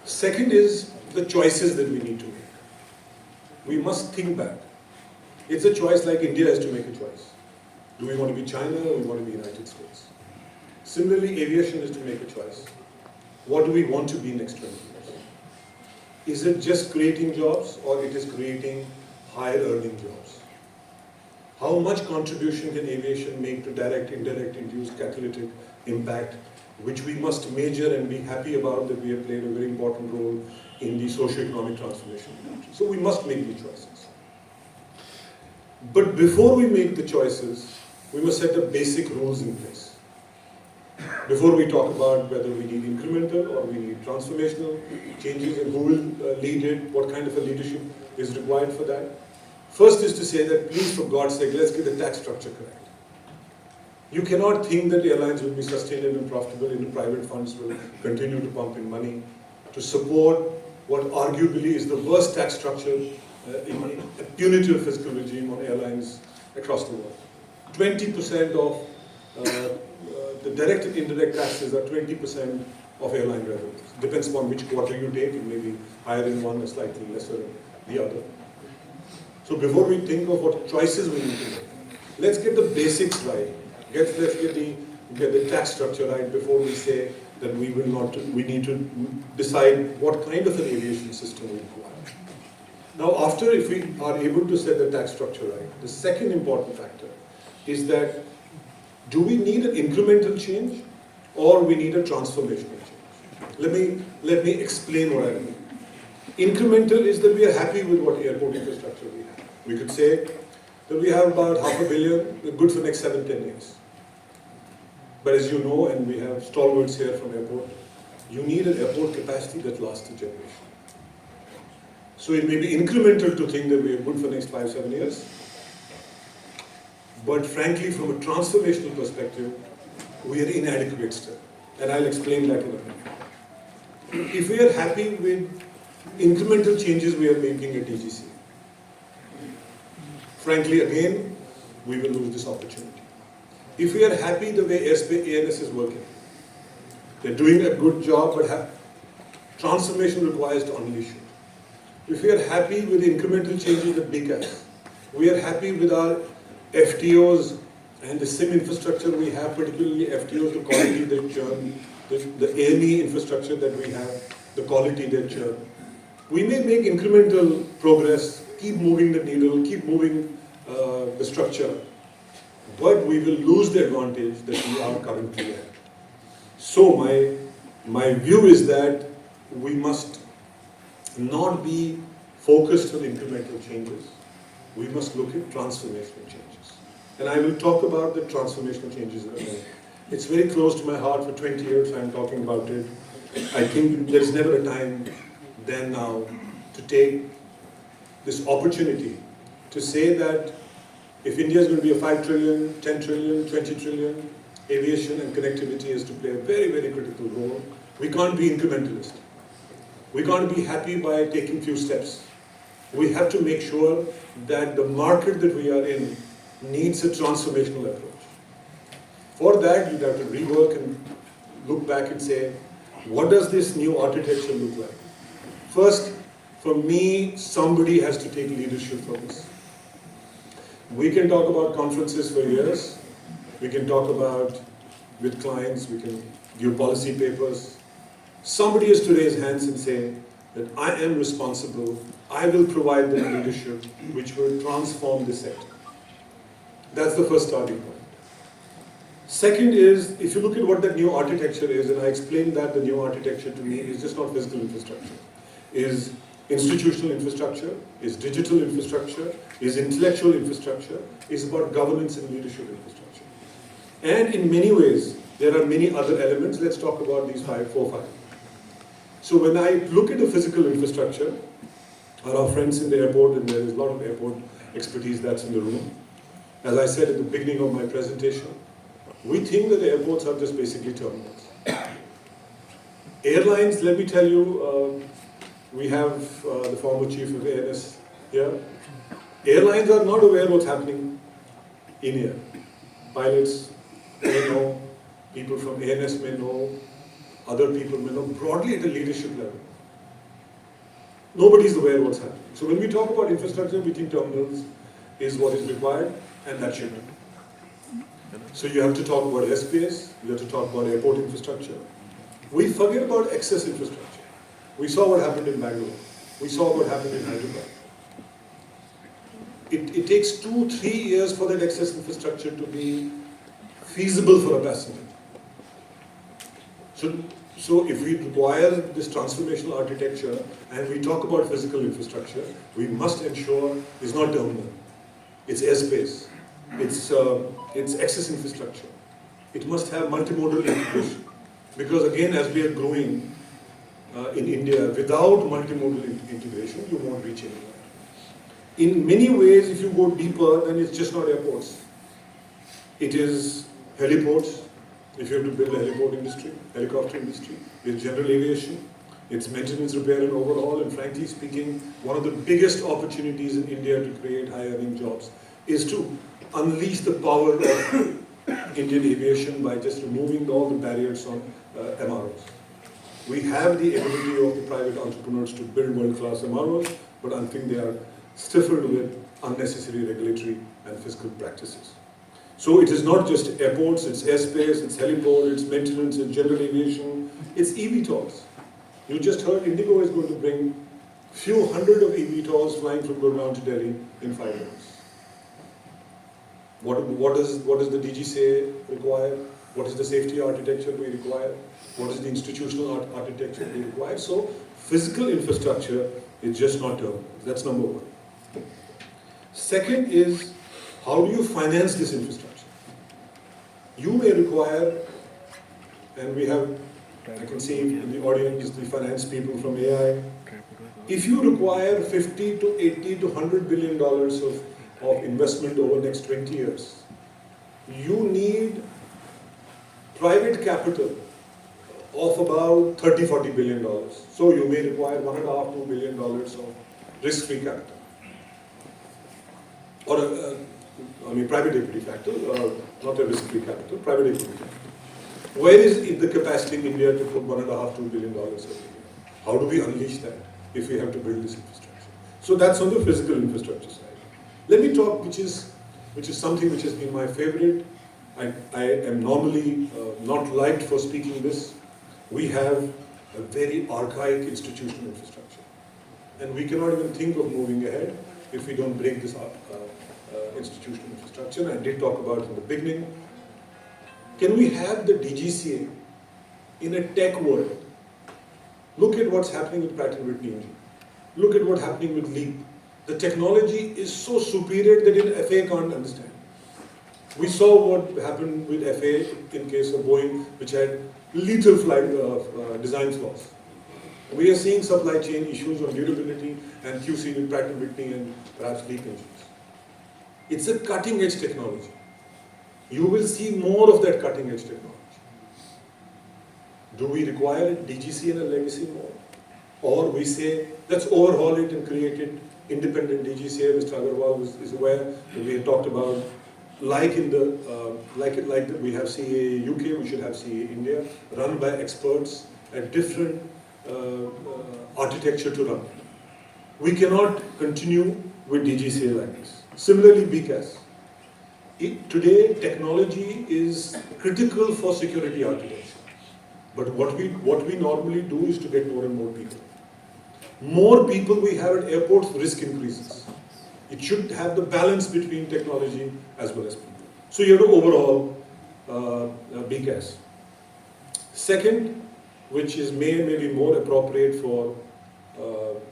[SPEAKER 5] Second is the choices that we need to make. We must think back. It's a choice like India has to make a choice. Do we want to be China or do we want to be United States? Similarly, aviation is to make a choice. What do we want to be next 20 years? Is it just creating jobs, or it is creating higher earning jobs? How much contribution can aviation make to direct, indirect, induced, catalytic impact, which we must measure and be happy about that we have played a very important role in the socio-economic transformation of the country. So we must make the choices. But before we make the choices, we must set up basic rules in place. Before we talk about whether we need incremental or we need transformational changes and who will lead it, what kind of a leadership is required for that. First is to say that please, for God's sake, let's get the tax structure correct. You cannot think that airlines will be sustainable and profitable and the private funds will continue to pump in money to support what arguably is the worst tax structure in a punitive fiscal regime on airlines across the world. 20% of the direct and indirect taxes are 20% of airline revenues. Depends upon which quarter you take, it may be higher in one or slightly lesser in the other. So before we think of what choices we need to make, let's get the basics right. Let's get the tax structure right before we say that we need to decide what kind of an aviation system we require. Now, after, if we are able to set the tax structure right, the second important factor is that do we need an incremental change or we need a transformational change? Let me explain what I mean. Incremental is that we are happy with what airport infrastructure we have. We could say that we have about $500 million, we're good for the next 7-10 years. But as you know, and we have stalwarts here from airport, you need an airport capacity that lasts a generation. So it may be incremental to think that we are good for the next 5-7 years. But frankly, from a transformational perspective, we are inadequate still. And I'll explain that in a minute. If we are happy with incremental changes we are making at DGC, frankly, again, we will lose this opportunity. If we are happy the way ANS is working, they're doing a good job, but transformation requires to unleash it. If we are happy with the incremental changes at BCAS, we are happy with our FTOs and the SIM infrastructure we have, particularly FTOs, the quality they churn, the AME infrastructure that we have, the quality they churn. We may make incremental progress, keep moving the needle, keep moving the structure, but we will lose the advantage that we are currently at. So my view is that we must not be focused on incremental changes. We must look at transformational changes. And I will talk about the transformational changes in a minute. It's very close to my heart. For 20 years I'm talking about it. I think there's never a time than now to take this opportunity to say that if India is going to be a 5 trillion, 10 trillion, 20 trillion, aviation and connectivity is to play a very, very critical role. We can't be incrementalist. We can't be happy by taking few steps. We have to make sure that the market that we are in needs a transformational approach. For that, you have to rework and look back and say, what does this new architecture look like? First, for me, somebody has to take leadership from this. We can talk about conferences for years. We can talk about with clients, we can give policy papers. Somebody has to raise hands and say that I am responsible, I will provide the leadership which will transform this sector. That's the first starting point. Second is, if you look at what that new architecture is, and I explained that the new architecture to me is just not physical infrastructure, is institutional infrastructure, is digital infrastructure, is intellectual infrastructure, is about governance and leadership infrastructure. And in many ways, there are many other elements. Let's talk about these 5. So when I look at the physical infrastructure, our friends in the airport, and there is a lot of airport expertise that's in the room. As I said at the beginning of my presentation, we think that the airports are just basically terminals. Airlines, let me tell you, we have the former chief of ANS here. Airlines are not aware what's happening in here. Pilots may know, people from ANS may know, other people may know, broadly at a leadership level. Nobody's aware of what's happening. So when we talk about infrastructure, we think terminals is what is required, and that should be. So you have to talk about airspace, you have to talk about airport infrastructure. We forget about excess infrastructure. We saw what happened in Bangalore. We saw what happened in Hyderabad. It takes 2-3 years for that excess infrastructure to be feasible for a passenger. So if we require this transformational architecture and we talk about physical infrastructure, we must ensure it's not terminal. It's airspace. It's excess infrastructure. It must have multimodal integration. Because again, as we are growing in India, without multimodal integration, you won't reach anywhere. In many ways, if you go deeper, then it's just not airports. It is heliports, if you have to build a heliport industry, helicopter industry. It's general aviation. It's maintenance, repair and overhaul. And frankly speaking, one of the biggest opportunities in India to create high-earning jobs is to unleash the power of Indian aviation by just removing all the barriers on MROs. We have the ability of the private entrepreneurs to build world-class MROs, but I think they are stifled with unnecessary regulatory and fiscal practices. So it is not just airports, it's airspace, it's heliport, it's maintenance, it's general aviation, it's eVTOLs. You just heard Indigo is going to bring few hundred of eVTOLs flying from Gurgaon to Delhi in 5 years. What does the DGCA require? What is the safety architecture we require? What is the institutional architecture we require? So physical infrastructure is just not terminals. That's number one. Second is, how do you finance this infrastructure? You may require, and we have, I can see in the audience the finance people from AI. If you require 50 to 80 to 100 billion dollars of investment over the next 20 years, you need private capital of about 30-40 billion dollars. So you may require $1.5-2 billion of risk-free capital. Or private equity capital, not a risk-free capital, private equity capital. Where is the capacity in India to put $1.5-2 billion every year? How do we unleash that if we have to build this infrastructure? So that's on the physical infrastructure side. Let me talk, which is something which has been my favorite. I am normally not liked for speaking this. We have a very archaic institutional infrastructure, and we cannot even think of moving ahead if we don't break this institutional infrastructure. And I did talk about it in the beginning. Can we have the DGCA in a tech world? Look at what's happening with Pratt & Whitney engine. Look at what's happening with LEAP. The technology is so superior that even FAA can't understand. We saw what happened with FAA in case of Boeing, which had lethal flight design flaws. We are seeing supply chain issues on durability and QC with Pratt & Whitney and perhaps LEAP engines. It's a cutting edge technology. You will see more of that cutting edge technology. Do we require a DGC and a legacy mode? Or we say, let's overhaul it and create it independent DGCA. Mr. Agarwal is aware that we had talked about, like in the, like we have CAA UK, we should have CAA India, run by experts at different architecture to run. We cannot continue with DGCA like this. Similarly, BCAS. Today, technology is critical for security architecture. But what we normally do is to get more and more people. More people we have at airports, risk increases. It should have the balance between technology as well as people. So you have to overhaul BCAS. Second, which is may be more appropriate for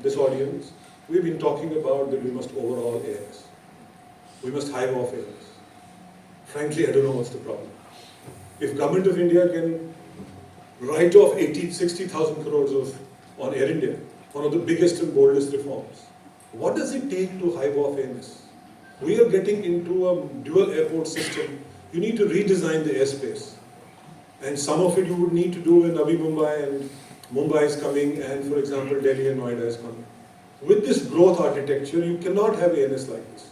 [SPEAKER 5] this audience, we've been talking about that we must overhaul AIS. We must hive off AIS. Frankly, I don't know what's the problem. If Government of India can write off 60,000 crores on Air India, one of the biggest and boldest reforms, what does it take to hive off AIS? We are getting into a dual airport system. You need to redesign the airspace. And some of it you would need to do when Navi Mumbai and Mumbai is coming, and for example, Delhi and Noida is coming. With this growth architecture, you cannot have ANS like this.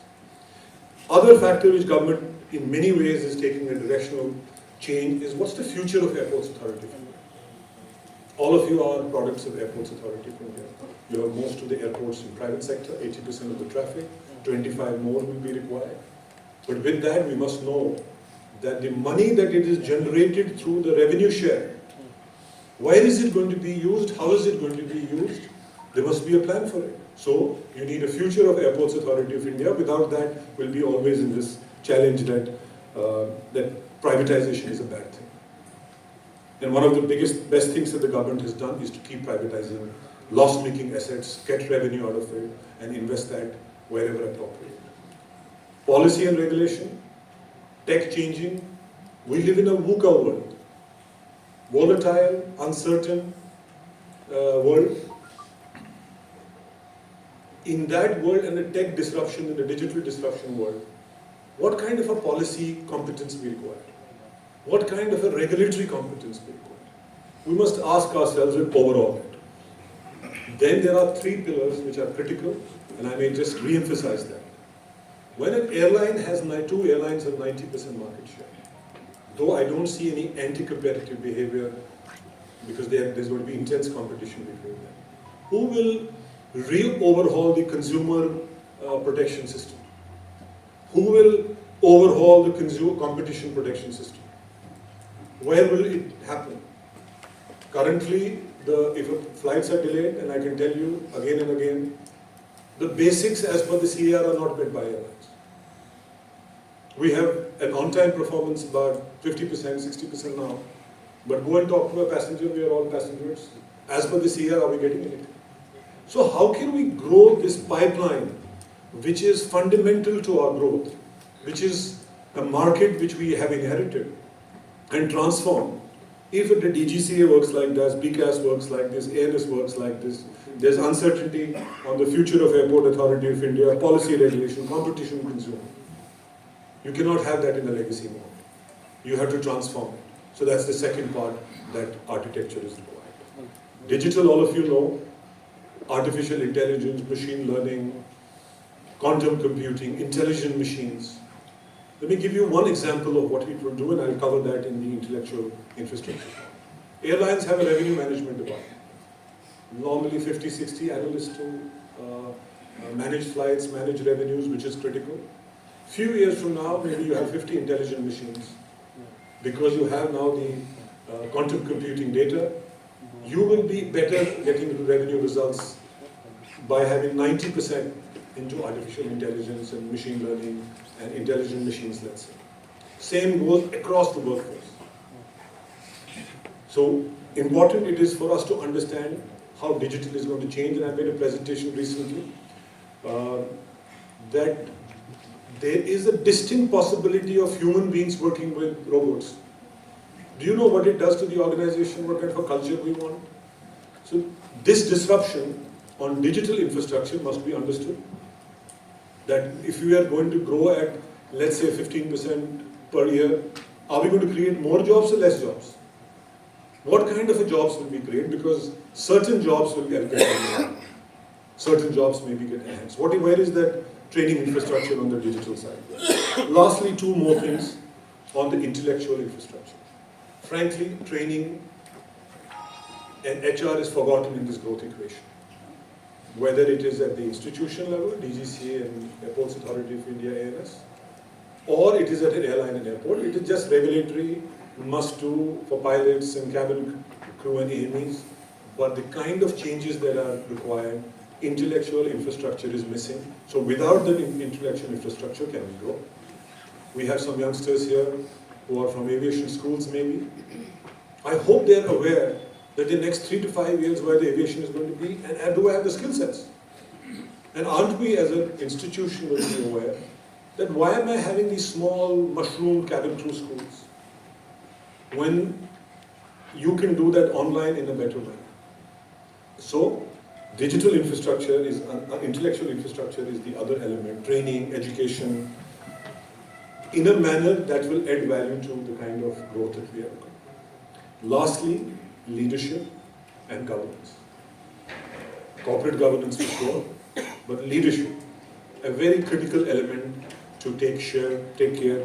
[SPEAKER 5] Other factor which government in many ways is taking a directional change is what's the future of Airports Authority of India? All of you are products of Airports Authority of India. You have most of the airports in private sector, 80% of the traffic, 25 more will be required. But with that, we must know that the money that it is generated through the revenue share, where is it going to be used? How is it going to be used? There must be a plan for it. So you need a future of Airports Authority of India. Without that, we'll be always in this challenge that privatization is a bad thing. And one of the best things that the government has done is to keep privatizing loss-making assets, get revenue out of it, and invest that wherever appropriate. Policy and regulation, tech changing. We live in a VUCA world. Volatile, uncertain world. In that world and the tech disruption, in the digital disruption world, what kind of a policy competence we require? What kind of a regulatory competence we require? We must ask ourselves and overall it. Then there are three pillars which are critical, and I may just re-emphasize that. When an airline has, two airlines have 90% market share, though I don't see any anti-competitive behavior because there's going to be intense competition between them. Who will re-overhaul the consumer protection system? Who will overhaul the competition protection system. Where will it happen? Currently, if flights are delayed, and I can tell you again and again, the basics as per the CAR are not met by airlines. We have an on-time performance about 50%, 60% now, but go and talk to a passenger, we are all passengers. As per the CAR, are we getting anything? So how can we grow this pipeline, which is fundamental to our growth, which is a market which we have inherited, and transform? If the DGCA works like this, BCAS works like this, ANS works like this, there's uncertainty on the future of Airport Authority of India, policy regulation, competition, consumer. You cannot have that in a legacy mode. You have to transform it. So that's the second part that architecture is required. Digital, all of you know, artificial intelligence, machine learning, quantum computing, intelligent machines. Let me give you one example of what it will do, and I'll cover that in the intellectual infrastructure. Airlines have a revenue management department. Normally 50, 60 analysts to manage flights, manage revenues, which is critical. Few years from now, maybe you have 50 intelligent machines. Because you have now the quantum computing data, you will be better getting the revenue results by having 90% into artificial intelligence and machine learning and intelligent machines, let's say. Same goes across the workforce. So important it is for us to understand how digital is going to change, and I made a presentation recently that there is a distinct possibility of human beings working with robots. Do you know what it does to the organization, what kind of a culture we want? So this disruption on digital infrastructure must be understood. That if we are going to grow at, let's say, 15% per year, are we going to create more jobs or less jobs? What kind of a jobs will we create? Because certain jobs will get enhanced. Certain jobs maybe get enhanced. Where is that training infrastructure on the digital side? Lastly, two more things on the intellectual infrastructure. Frankly, training and HR is forgotten in this growth equation. Whether it is at the institution level, DGCA and Airports Authority of India, ANS, or it is at an airline and airport, it is just regulatory must-do for pilots and cabin crew and AMEs. But the kind of changes that are required, intellectual infrastructure is missing. So without the intellectual infrastructure, can we grow? We have some youngsters here who are from aviation schools maybe. I hope they are aware that in the next 3 to 5 years where the aviation is going to be, and do I have the skill sets? And aren't we as an institution will be aware that why am I having these small mushroom cabin crew schools when you can do that online in a better way? So digital infrastructure is, intellectual infrastructure is the other element, training, education, in a manner that will add value to the kind of growth that we have. Lastly, leadership and governance. Corporate governance for sure, but leadership, a very critical element to take care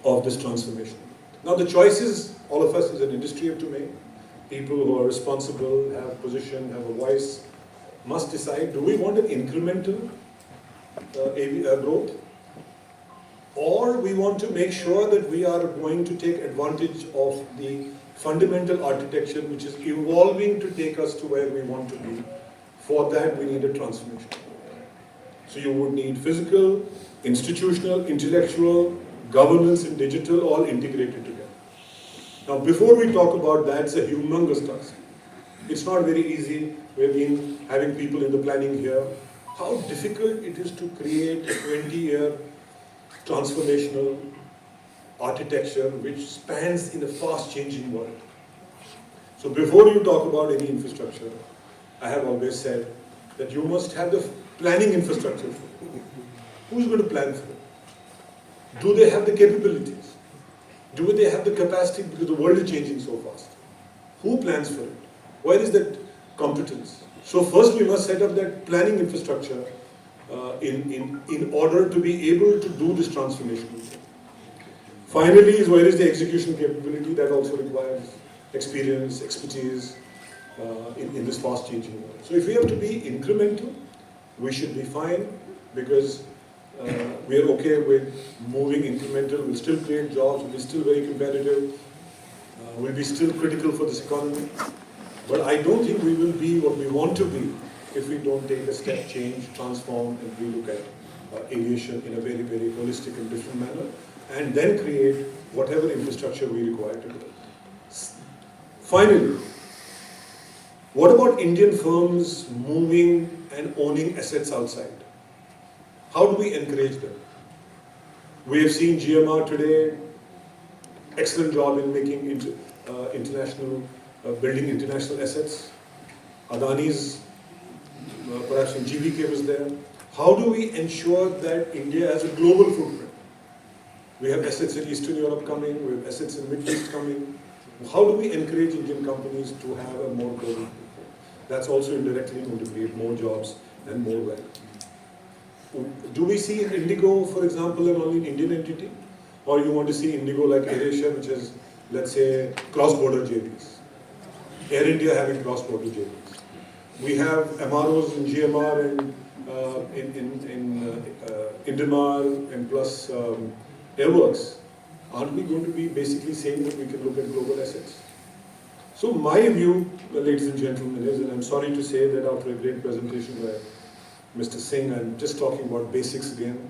[SPEAKER 5] of this transformation. Now the choices, all of us as an industry have to make. People who are responsible, have position, have a voice, must decide, do we want an incremental growth? Or we want to make sure that we are going to take advantage of the fundamental architecture which is evolving to take us to where we want to be. For that we need a transformation. So you would need physical, institutional, intellectual, governance and digital all integrated together. Now before we talk about that, it's a humongous task. It's not very easy. We've been having people in the planning here. How difficult it is to create a 20-year transformational architecture which spans in a fast-changing world. So before you talk about any infrastructure, I have always said that you must have the planning infrastructure for it. Who's going to plan for it? Do they have the capabilities? Do they have the capacity because the world is changing so fast? Who plans for it? Where is that competence? So first we must set up that planning infrastructure in order to be able to do this transformation. Finally, is where is the execution capability that also requires experience, expertise in this fast changing world. So if we have to be incremental, we should be fine because We are okay with moving incremental. We'll still create jobs. We'll be still very competitive. We'll be still critical for this economy. But I don't think we will be what we want to be if we don't take a step change, transform, and relook at aviation in a very, very holistic and different manner, and then create whatever infrastructure we require to build. Finally, what about Indian firms moving and owning assets outside? How do we encourage them? We have seen GMR today, excellent job in making international, building international assets. Adani's, perhaps in GVK was there. How do we ensure that India has a global footprint? We have assets in Eastern Europe coming, we have assets in Middle East coming. How do we encourage Indian companies to have a more global footprint? That's also indirectly going to create more jobs and more value. Do we see in Indigo, for example, an only Indian entity? Or you want to see Indigo like Aviation, which is, let's say, cross-border JVs? Air India having cross-border JVs. We have MROs in GMR and in Indimar and plus Airworks. Aren't we going to be basically saying that we can look at global assets? So my view, ladies and gentlemen, is, and I'm sorry to say that after a great presentation by Mr. Singh, I'm just talking about basics again,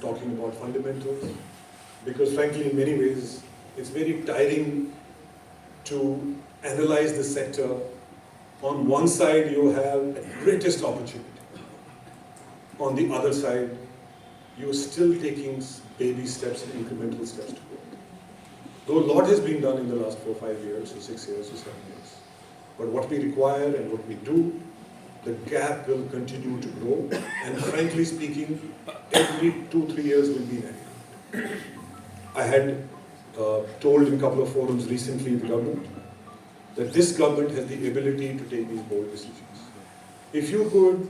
[SPEAKER 5] talking about fundamentals, because frankly, in many ways, it's very tiring to analyze the sector. On one side, you have the greatest opportunity. On the other side, you're still taking baby steps and incremental steps to grow. Though a lot has been done in the last 4 or 5 years, or 6 years, or 7 years. But what we require and what we do, the gap will continue to grow. And frankly speaking, every 2-3 years will be inadequate. I had told in a couple of forums recently the government that this government has the ability to take these bold decisions. If you could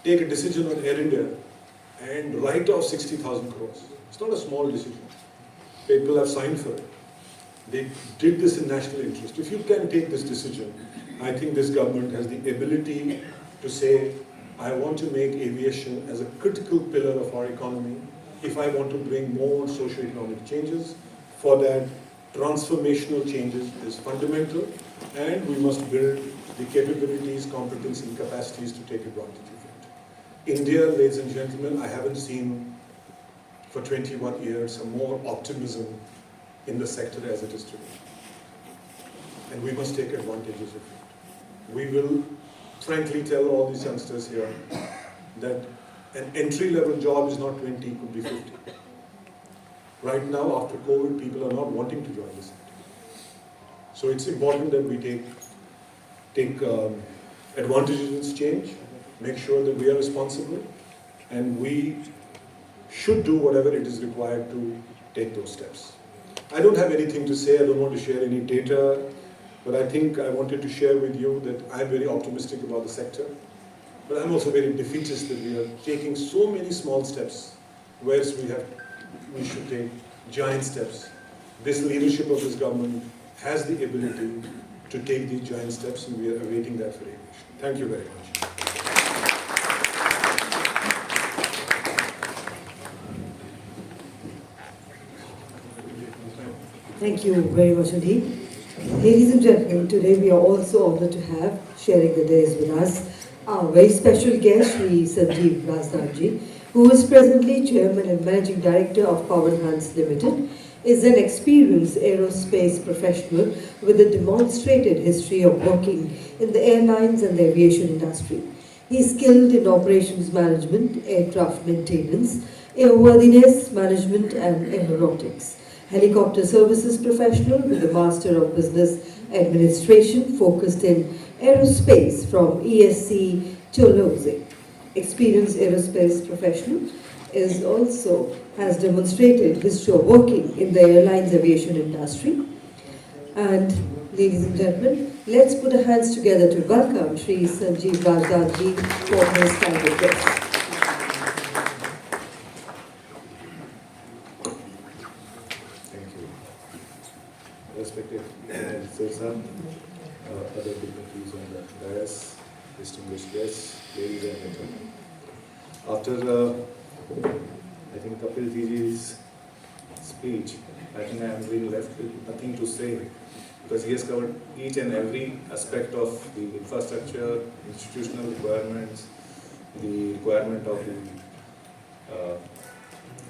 [SPEAKER 5] take a decision on Air India and write off 60,000 crores, it's not a small decision. People have signed for it. They did this in national interest. If you can take this decision, I think this government has the ability to say, I want to make aviation as a critical pillar of our economy. If I want to bring more socio-economic changes, for that, transformational changes is fundamental, and we must build the capabilities, competence, and capacities to take advantage of it. India, ladies and gentlemen, I haven't seen for 21 years some more optimism in the sector as it is today. And we must take advantages of it. We will frankly tell all these youngsters here that an entry-level job is not 20, it could be 50. Right now, after COVID, people are not wanting to join the sector. So it's important that we take advantages of this change, make sure that we are responsible, and we should do whatever it is required to take those steps. I don't have anything to say, I don't want to share any data, but I think I wanted to share with you that I'm very optimistic about the sector, but I'm also very defeatist that we are taking so many small steps, whereas we should take giant steps. This leadership of this government has the ability to take these giant steps, and we are awaiting that for aviation. Thank you very much.
[SPEAKER 3] Thank you very much indeed. Ladies and gentlemen, today we are also honored to have, sharing the days with us, our very special guest, Shri Sanjeev Rajdarji, who is presently Chairman and Managing Director of Power Hans Limited, is an experienced aerospace professional with a demonstrated history of working in the airlines and the aviation industry. He is skilled in operations management, aircraft maintenance, airworthiness management and aeronautics. Helicopter services professional with a Master of Business Administration focused in aerospace from ESC Toulouse. Experienced aerospace professional has demonstrated history of working in the airlines aviation industry. And ladies and gentlemen, let's put our hands together to welcome Shri Sanjeev Rajdarji for his kind address.
[SPEAKER 5] Respected sir, other dignitaries on the dais, distinguished guests, ladies and gentlemen.
[SPEAKER 6] After I think Kapil Ji's speech, I think I am being left with nothing to say because he has covered each and every aspect of the infrastructure, institutional requirements, the requirement of the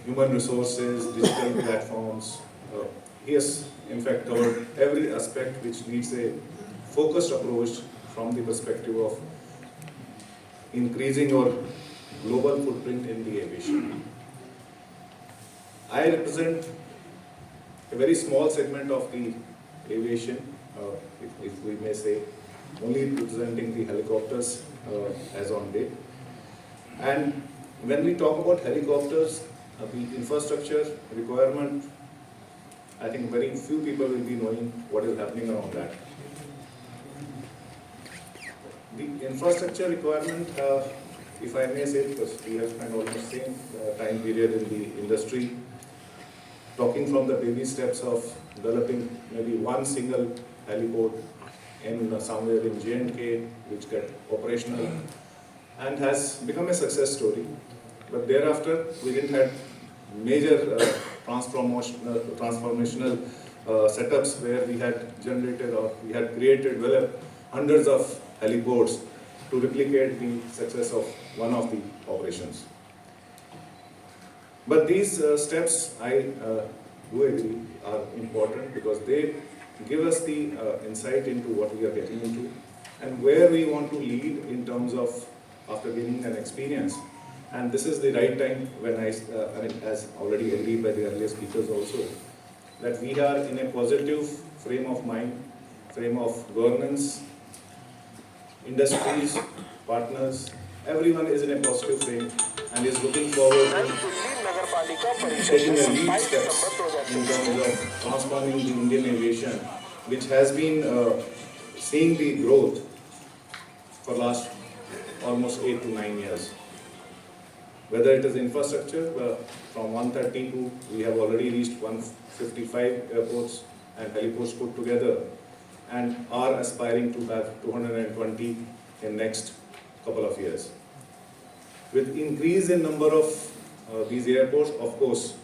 [SPEAKER 6] human resources, digital platforms. He has in fact covered every aspect which needs a focused approach from the perspective of increasing our global footprint in the aviation. I represent a very small segment of the aviation, if we may say, only representing the helicopters as on date. And when we talk about helicopters, the infrastructure requirement, I think very few people will be knowing what is happening around that. The infrastructure requirement, if I may say, because we have spent almost same time period in the industry, talking from the baby steps of developing maybe one single heliport in somewhere in J&K, which got operational and has become a success story. But thereafter, we didn't have major transformational setups where we had generated or we had created hundreds of heliports to replicate the success of one of the operations. But these steps, I do agree, are important because they give us the insight into what we are getting into and where we want to lead in terms of after gaining an experience. And this is the right time when I mean, as already agreed by the earlier speakers also, that we are in a positive frame of mind, frame of governance, industries, partners, everyone is in a positive frame and is looking forward to taking a lead steps in terms of transforming the Indian aviation, which has been seeing the growth for last almost 8 to 9 years. Whether it is infrastructure, from 130 to we have already reached 155 airports and heliports put together, and are aspiring to have 220 in next couple of years. With increase in number of these airports, of course,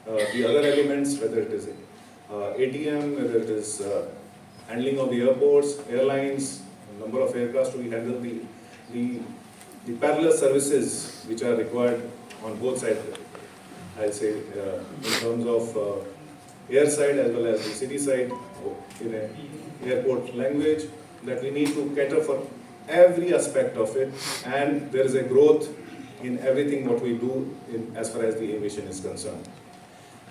[SPEAKER 6] the other elements, whether it is ATM, whether it is handling of the airports, airlines, number of aircraft to be handled, the parallel services which are required on both sides, I'll say, in terms of air side as well as the city side, in an airport language, that we need to cater for every aspect of it, and there is a growth in everything what we do as far as the aviation is concerned.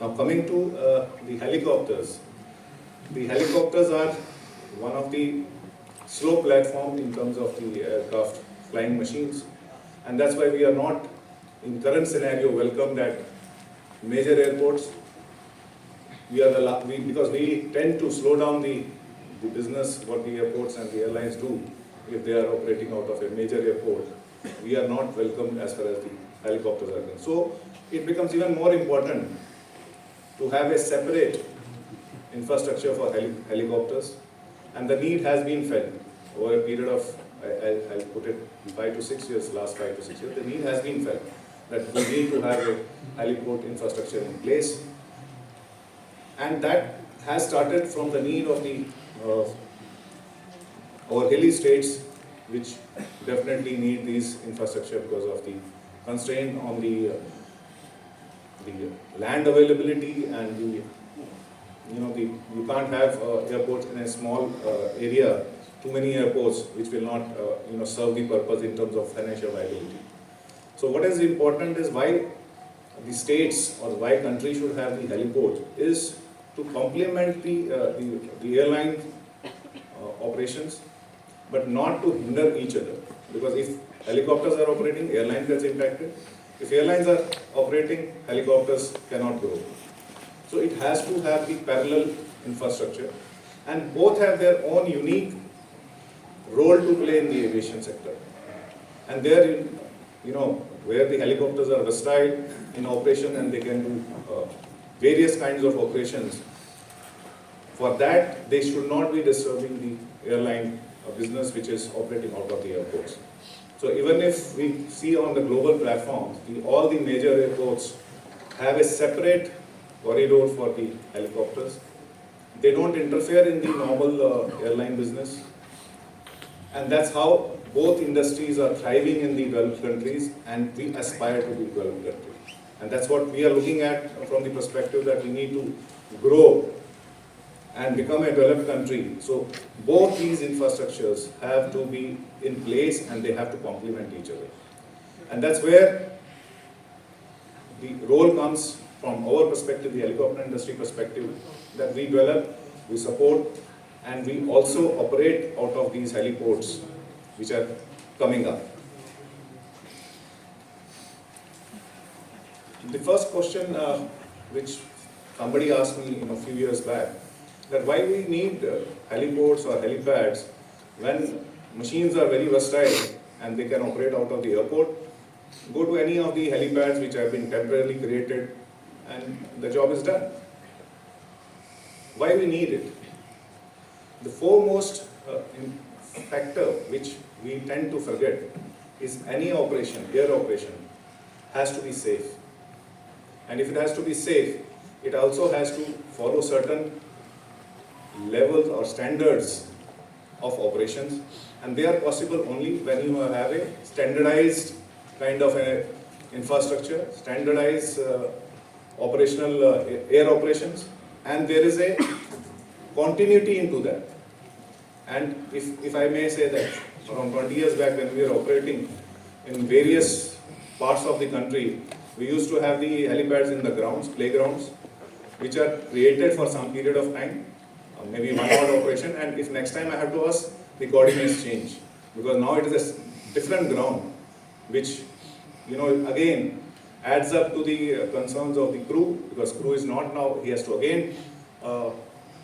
[SPEAKER 6] Now coming to the helicopters are one of the slow platform in terms of the aircraft flying machines, and that's why we are not in current scenario welcome that major airports. Because we tend to slow down the business what the airports and the airlines do if they are operating out of a major airport. We are not welcome as far as the helicopters are concerned. So it becomes even more important to have a separate infrastructure for helicopters, and the need has been felt over a period of, I'll put it 5 to 6 years, last 5 to 6 years, the need has been felt that we need to have a heliport infrastructure in place. And that has started from the need of the our hilly states, which definitely need these infrastructure because of the constraint on the land availability and you can't have airports in a small area, too many airports which will not serve the purpose in terms of financial viability. So what is important is why the states or why country should have the heliport is to complement the airline operations, but not to hinder each other. Because if helicopters are operating, airline gets impacted. If airlines are operating, helicopters cannot grow. So it has to have the parallel infrastructure, and both have their own unique role to play in the aviation sector. And there, where the helicopters are versatile in operation and they can do various kinds of operations, for that they should not be disturbing the airline business which is operating out of the airports. So even if we see on the global platforms, all the major airports have a separate corridor for the helicopters. They don't interfere in the normal airline business. And that's how both industries are thriving in the developed countries, and we aspire to be developed countries. And that's what we are looking at from the perspective that we need to grow and become a developed country. So both these infrastructures have to be in place and they have to complement each other. And that's where the role comes from our perspective, the helicopter industry perspective, that we develop, we support, and we also operate out of these heliports which are coming up. The first question which somebody asked me a few years back, that why we need heliports or helipads when machines are very versatile and they can operate out of the airport. Go to any of the helipads which have been temporarily created and the job is done. Why we need it? The foremost factor which we tend to forget is any operation, air operation, has to be safe. And if it has to be safe, it also has to follow certain levels or standards of operations, and they are possible only when you have a standardized kind of a infrastructure, standardized operational air operations, and there is a continuity into that. And if I may say that, around 20 years back when we were operating in various parts of the country, we used to have the helipads in the grounds, playgrounds, which are created for some period of time, maybe 1 hour operation, and if next time I have to ask, the coordinates change. Because now it is a different ground, which, again, adds up to the concerns of the crew, because crew is not now, he has to again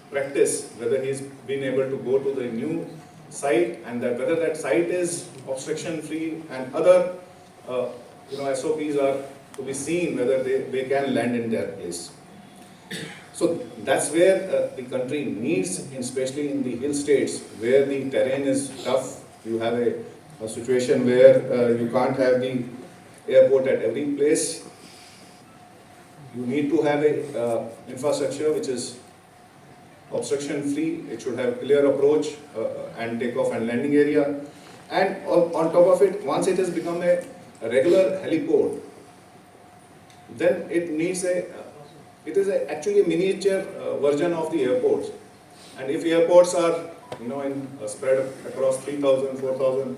[SPEAKER 6] practice whether he's been able to go to the new site, and that whether that site is obstruction free, and other SOPs are to be seen whether they can land in their place. So that's where the country needs, especially in the hill states where the terrain is tough. You have a situation where you can't have the airport at every place. You need to have a infrastructure which is obstruction free. It should have clear approach and takeoff and landing area. And on top of it, once it has become a regular heliport, then it needs it is actually a miniature version of the airports. And if airports are, spread across 3,000, 4,000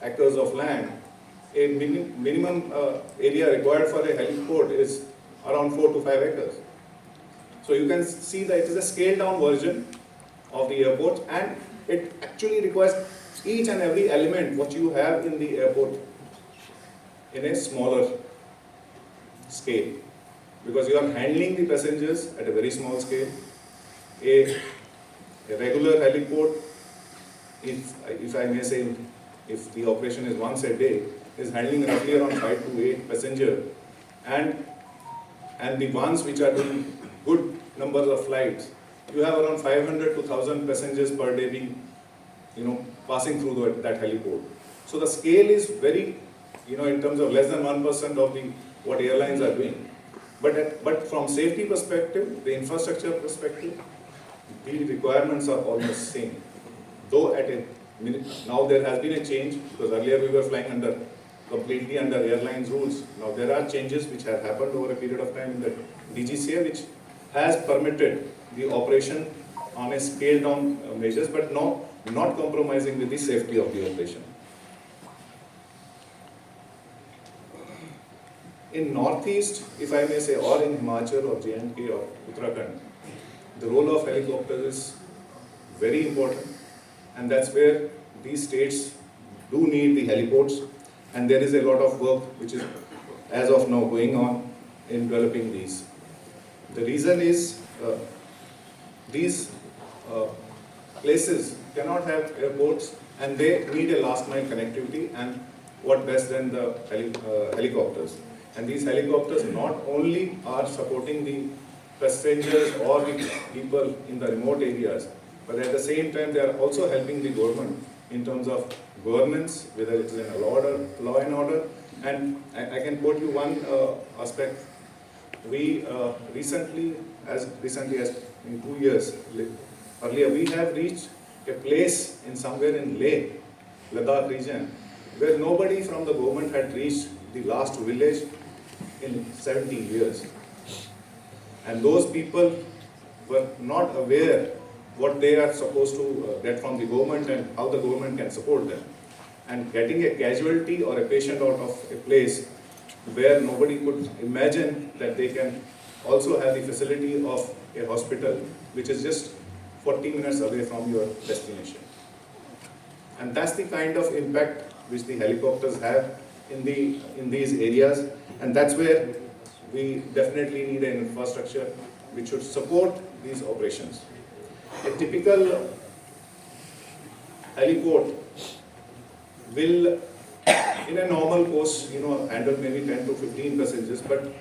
[SPEAKER 6] acres of land, a minimum area required for a heliport is around 4 to 5 acres. So you can see that it is a scaled down version of the airport, and it actually requires each and every element what you have in the airport in a smaller scale, because you are handling the passengers at a very small scale. A regular heliport, if I may say, if the operation is once a day, is handling roughly around 5 to 8 passengers, and the ones which are doing good numbers of flights, you have around 500 to 1,000 passengers per day being, passing through that heliport. So the scale is very, in terms of less than 1% of what airlines are doing. But from safety perspective, the infrastructure perspective, the requirements are almost same. Though now there has been a change, because earlier we were flying completely under airlines rules. Now there are changes which have happened over a period of time in the DGCA, which has permitted the operation on a scaled down measures, but not compromising with the safety of the operation. In Northeast, if I may say, or in Himachal or J&K or Uttarakhand, the role of helicopters is very important, and that's where these states do need the heliports, and there is a lot of work which is as of now going on in developing these. The reason is these places cannot have airports, and they need a last mile connectivity, and what best than the helicopters. And these helicopters not only are supporting the passengers or the people in the remote areas, but at the same time they are also helping the government in terms of governance, whether it is in a law and order. And I can quote you one aspect. We recently as in 2 years earlier, we have reached a place in somewhere in Leh, Ladakh region, where nobody from the government had reached the last village in 70 years. And those people were not aware what they are supposed to get from the government and how the government can support them. And getting a casualty or a patient out of a place where nobody could imagine that they can also have the facility of a hospital which is just 40 minutes away from your destination. And that's the kind of impact which the helicopters have in these areas, and that's where we definitely need an infrastructure which should support these operations. A typical heliport will, in a normal course, handle maybe 10 to 15 passengers, but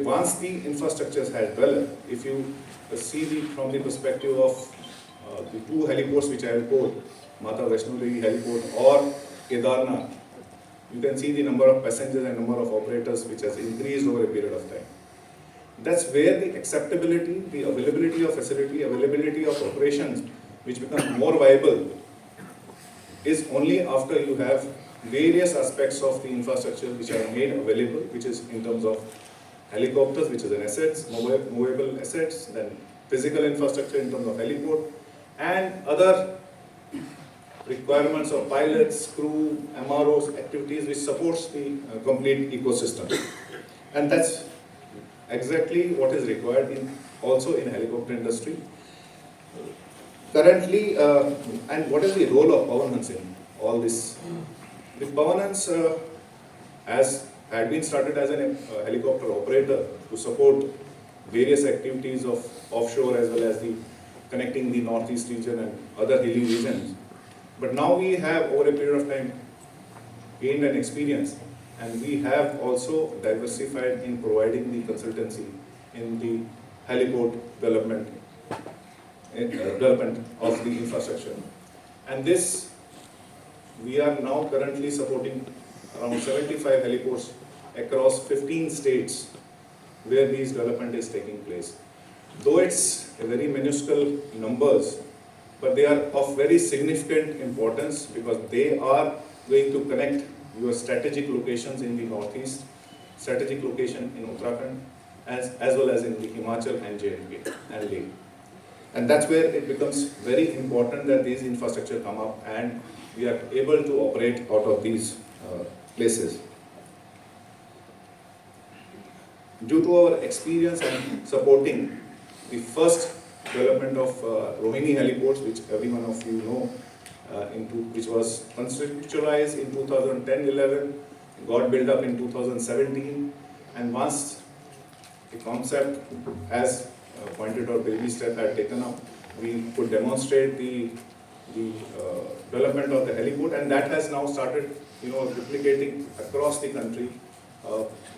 [SPEAKER 6] once the infrastructures have developed, if you see from the perspective of the two heliports which I have quoted, Mata Vaishno Devi heliport or Kedarnath, you can see the number of passengers and number of operators which has increased over a period of time. That's where the acceptability, the availability of facility, availability of operations which become more viable is only after you have various aspects of the infrastructure which are made available, which is in terms of helicopters, which is an assets, movable assets, then physical infrastructure in terms of heliport, and other requirements of pilots, crew, MROs, activities which supports the complete ecosystem. And that's exactly what is required also in helicopter industry. Currently, and what is the role of governance in all this? The governance has had been started as a helicopter operator to support various activities of offshore as well as the connecting the northeast region and other hilly regions. But now we have, over a period of time, gained an experience, and we have also diversified in providing the consultancy in the heliport development of the infrastructure. And this, we are now currently supporting around 75 heliports across 15 states where these development is taking place. Though it's a very minuscule numbers, but they are of very significant importance because they are going to connect your strategic locations in the northeast, strategic location in Uttarakhand, as well as in the Himachal and J&K and Leh. And that's where it becomes very important that these infrastructure come up and we are able to operate out of these places. Due to our experience and supporting the first development of Rohini heliports, which every one of you know, which was conceptualized in 2010-11, got built up in 2017, and once the concept as pointed or baby step had taken up, we could demonstrate the development of the heliport, and that has now started, replicating across the country,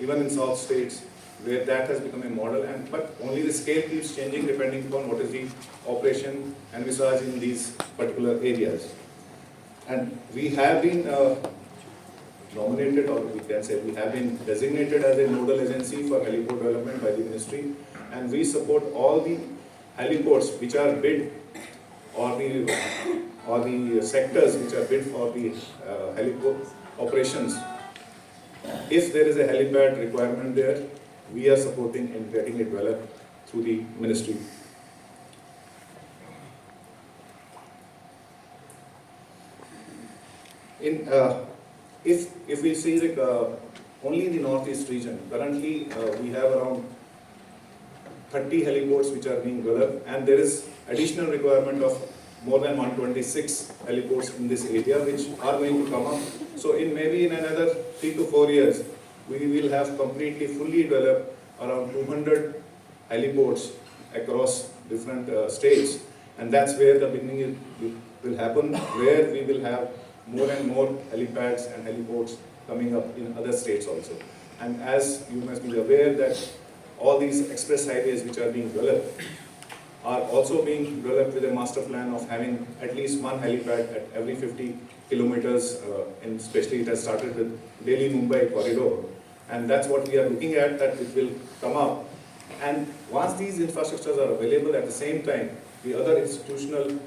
[SPEAKER 6] even in south states, where that has become a model, but only the scale keeps changing depending upon what is the operation envisaged in these particular areas. And we have been nominated, or we can say we have been designated as a nodal agency for heliport development by the ministry, and we support all the heliports which are bid or the sectors which are bid for the heliport operations. If there is a helipad requirement there, we are supporting in getting it developed through the ministry. If we see only in the northeast region, currently we have around 30 heliports which are being developed, and there is additional requirement of more than 126 heliports in this area which are going to come up. So maybe in another 3 to 4 years, we will have completely fully developed around 200 heliports across different states, and that's where the beginning will happen, where we will have more and more helipads and heliports coming up in other states also. And as you must be aware that all these express highways which are being developed are also being developed with a master plan of having at least one helipad at every 50 kilometers, and especially it has started with Delhi-Mumbai corridor. And that's what we are looking at, that it will come up. And once these infrastructures are available, at the same time, the other institutional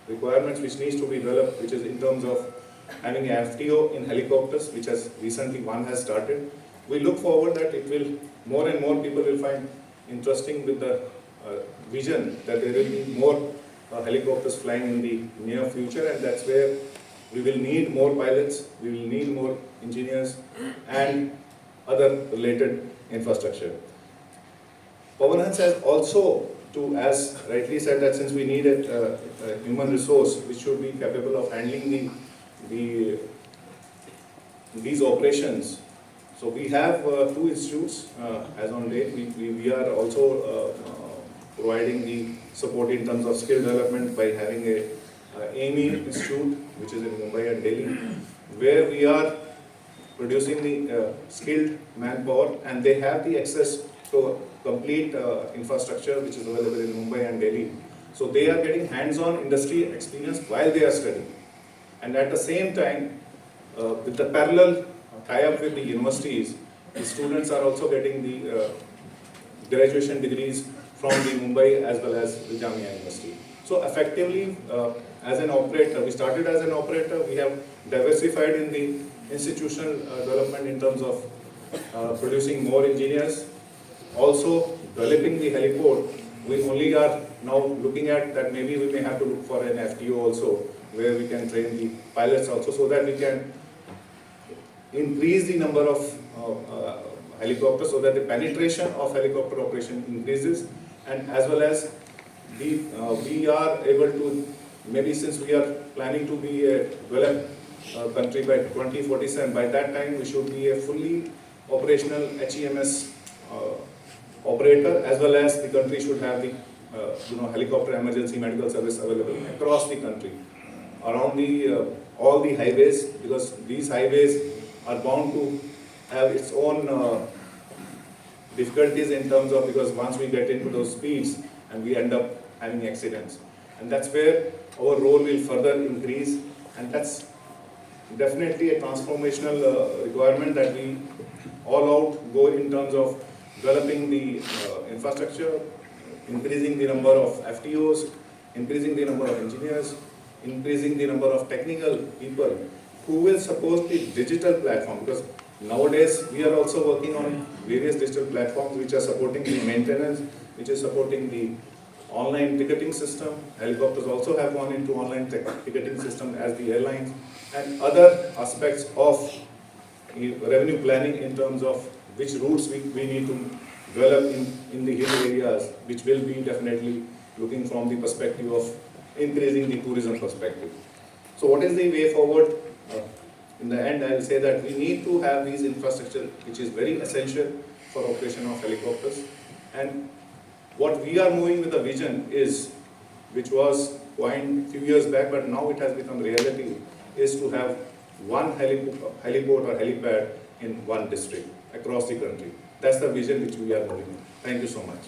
[SPEAKER 6] requirements which needs to be developed, which is in terms of having a FTO in helicopters, which has recently one has started. We look forward that it will, more and more people will find interesting with the vision that there will be more helicopters flying in the near future, and that's where we will need more pilots, we will need more engineers and other related infrastructure. Governance has also to, as rightly said, that since we need a human resource which should be capable of handling these operations. So we have 2 institutes as on date. We are also providing the support in terms of skill development by having a AME Institute, which is in Mumbai and Delhi, where we are producing the skilled manpower, and they have the access to complete infrastructure which is available in Mumbai and Delhi. So they are getting hands-on industry experience while they are studying. And at the same time, with the parallel tie-up with the universities, the students are also getting the graduation degrees from the Mumbai as well as the Jamia University. So effectively, as an operator, we started as an operator, we have diversified in the institutional development in terms of producing more engineers. Also developing the heliport, we only are now looking at that maybe we may have to look for an FTO also, where we can train the pilots also, so that we can increase the number of helicopters, so that the penetration of helicopter operation increases, and as well as we are able to, maybe since we are planning to be a developed country by 2047, by that time we should be a fully operational HEMS operator, as well as the country should have the helicopter emergency medical service available across the country, around the all the highways, because these highways are bound to have its own difficulties in terms of, because once we get into those speeds and we end up having accidents, and that's where our role will further increase, and that's definitely a transformational requirement that we all out go in terms of developing the infrastructure, increasing the number of FTOs, increasing the number of engineers, increasing the number of technical people who will support the digital platform, because nowadays we are also working on various digital platforms which are supporting the maintenance, which is supporting the online ticketing system. Helicopters also have gone into online ticketing system as the airlines, and other aspects of revenue planning in terms of which routes we need to develop in the hill areas, which will be definitely looking from the perspective of increasing the tourism perspective. So what is the way forward? In the end, I will say that we need to have these infrastructure, which is very essential for operation of helicopters. And what we are moving with the vision is, which was coined a few years back, but now it has become reality, is to have one heliport or helipad in one district across the country. That's the vision which we are moving on. Thank you so much.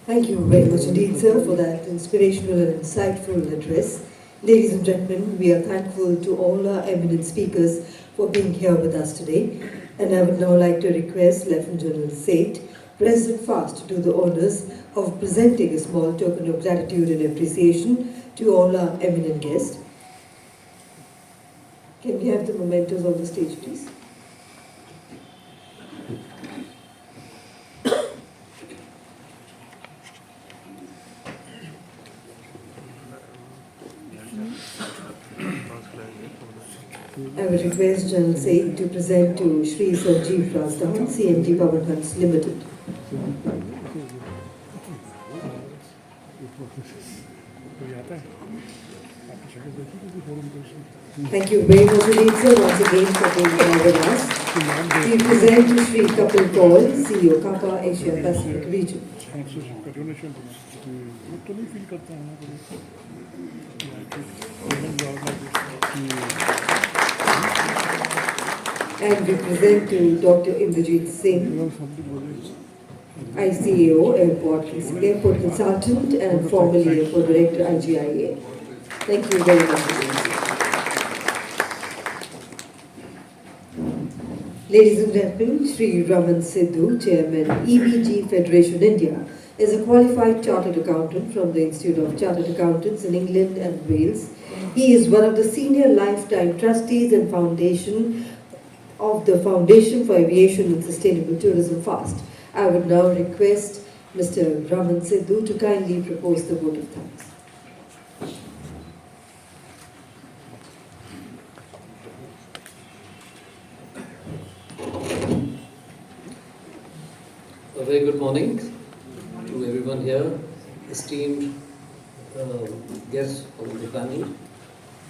[SPEAKER 3] Thank you very much indeed, sir, for that inspirational and insightful address. Ladies and gentlemen, we are thankful to all our eminent speakers for being here with us today. And I would now like to request Lieutenant General Seth, President FAST, to do the honors of presenting a small token of gratitude and appreciation to all our eminent guests. Can we have the mementos on the stage, please? I would request General Seth to present to Shri Sanjeev Rasdan, CMD Power Hunts Limited. Thank you very much indeed, sir, once again for being here with us. We present to Shri Kapil Kaul, CEO Kappa Asia Pacific Region. And we present to Dr. Indrajit Singh, ICAO, Airport Consultant and formerly Airport Director, IGIA. Thank you very much. Ladies and gentlemen, Sri Raman Sidhu, Chairman, EBG Federation India, is a qualified chartered accountant from the Institute of Chartered Accountants in England and Wales. He is one of the senior lifetime trustees and foundation of the Foundation for Aviation and Sustainable Tourism FAST. I would now request Mr. Raman Sidhu to kindly propose the vote of thanks.
[SPEAKER 7] A very good morning to everyone here, esteemed guests on the panel,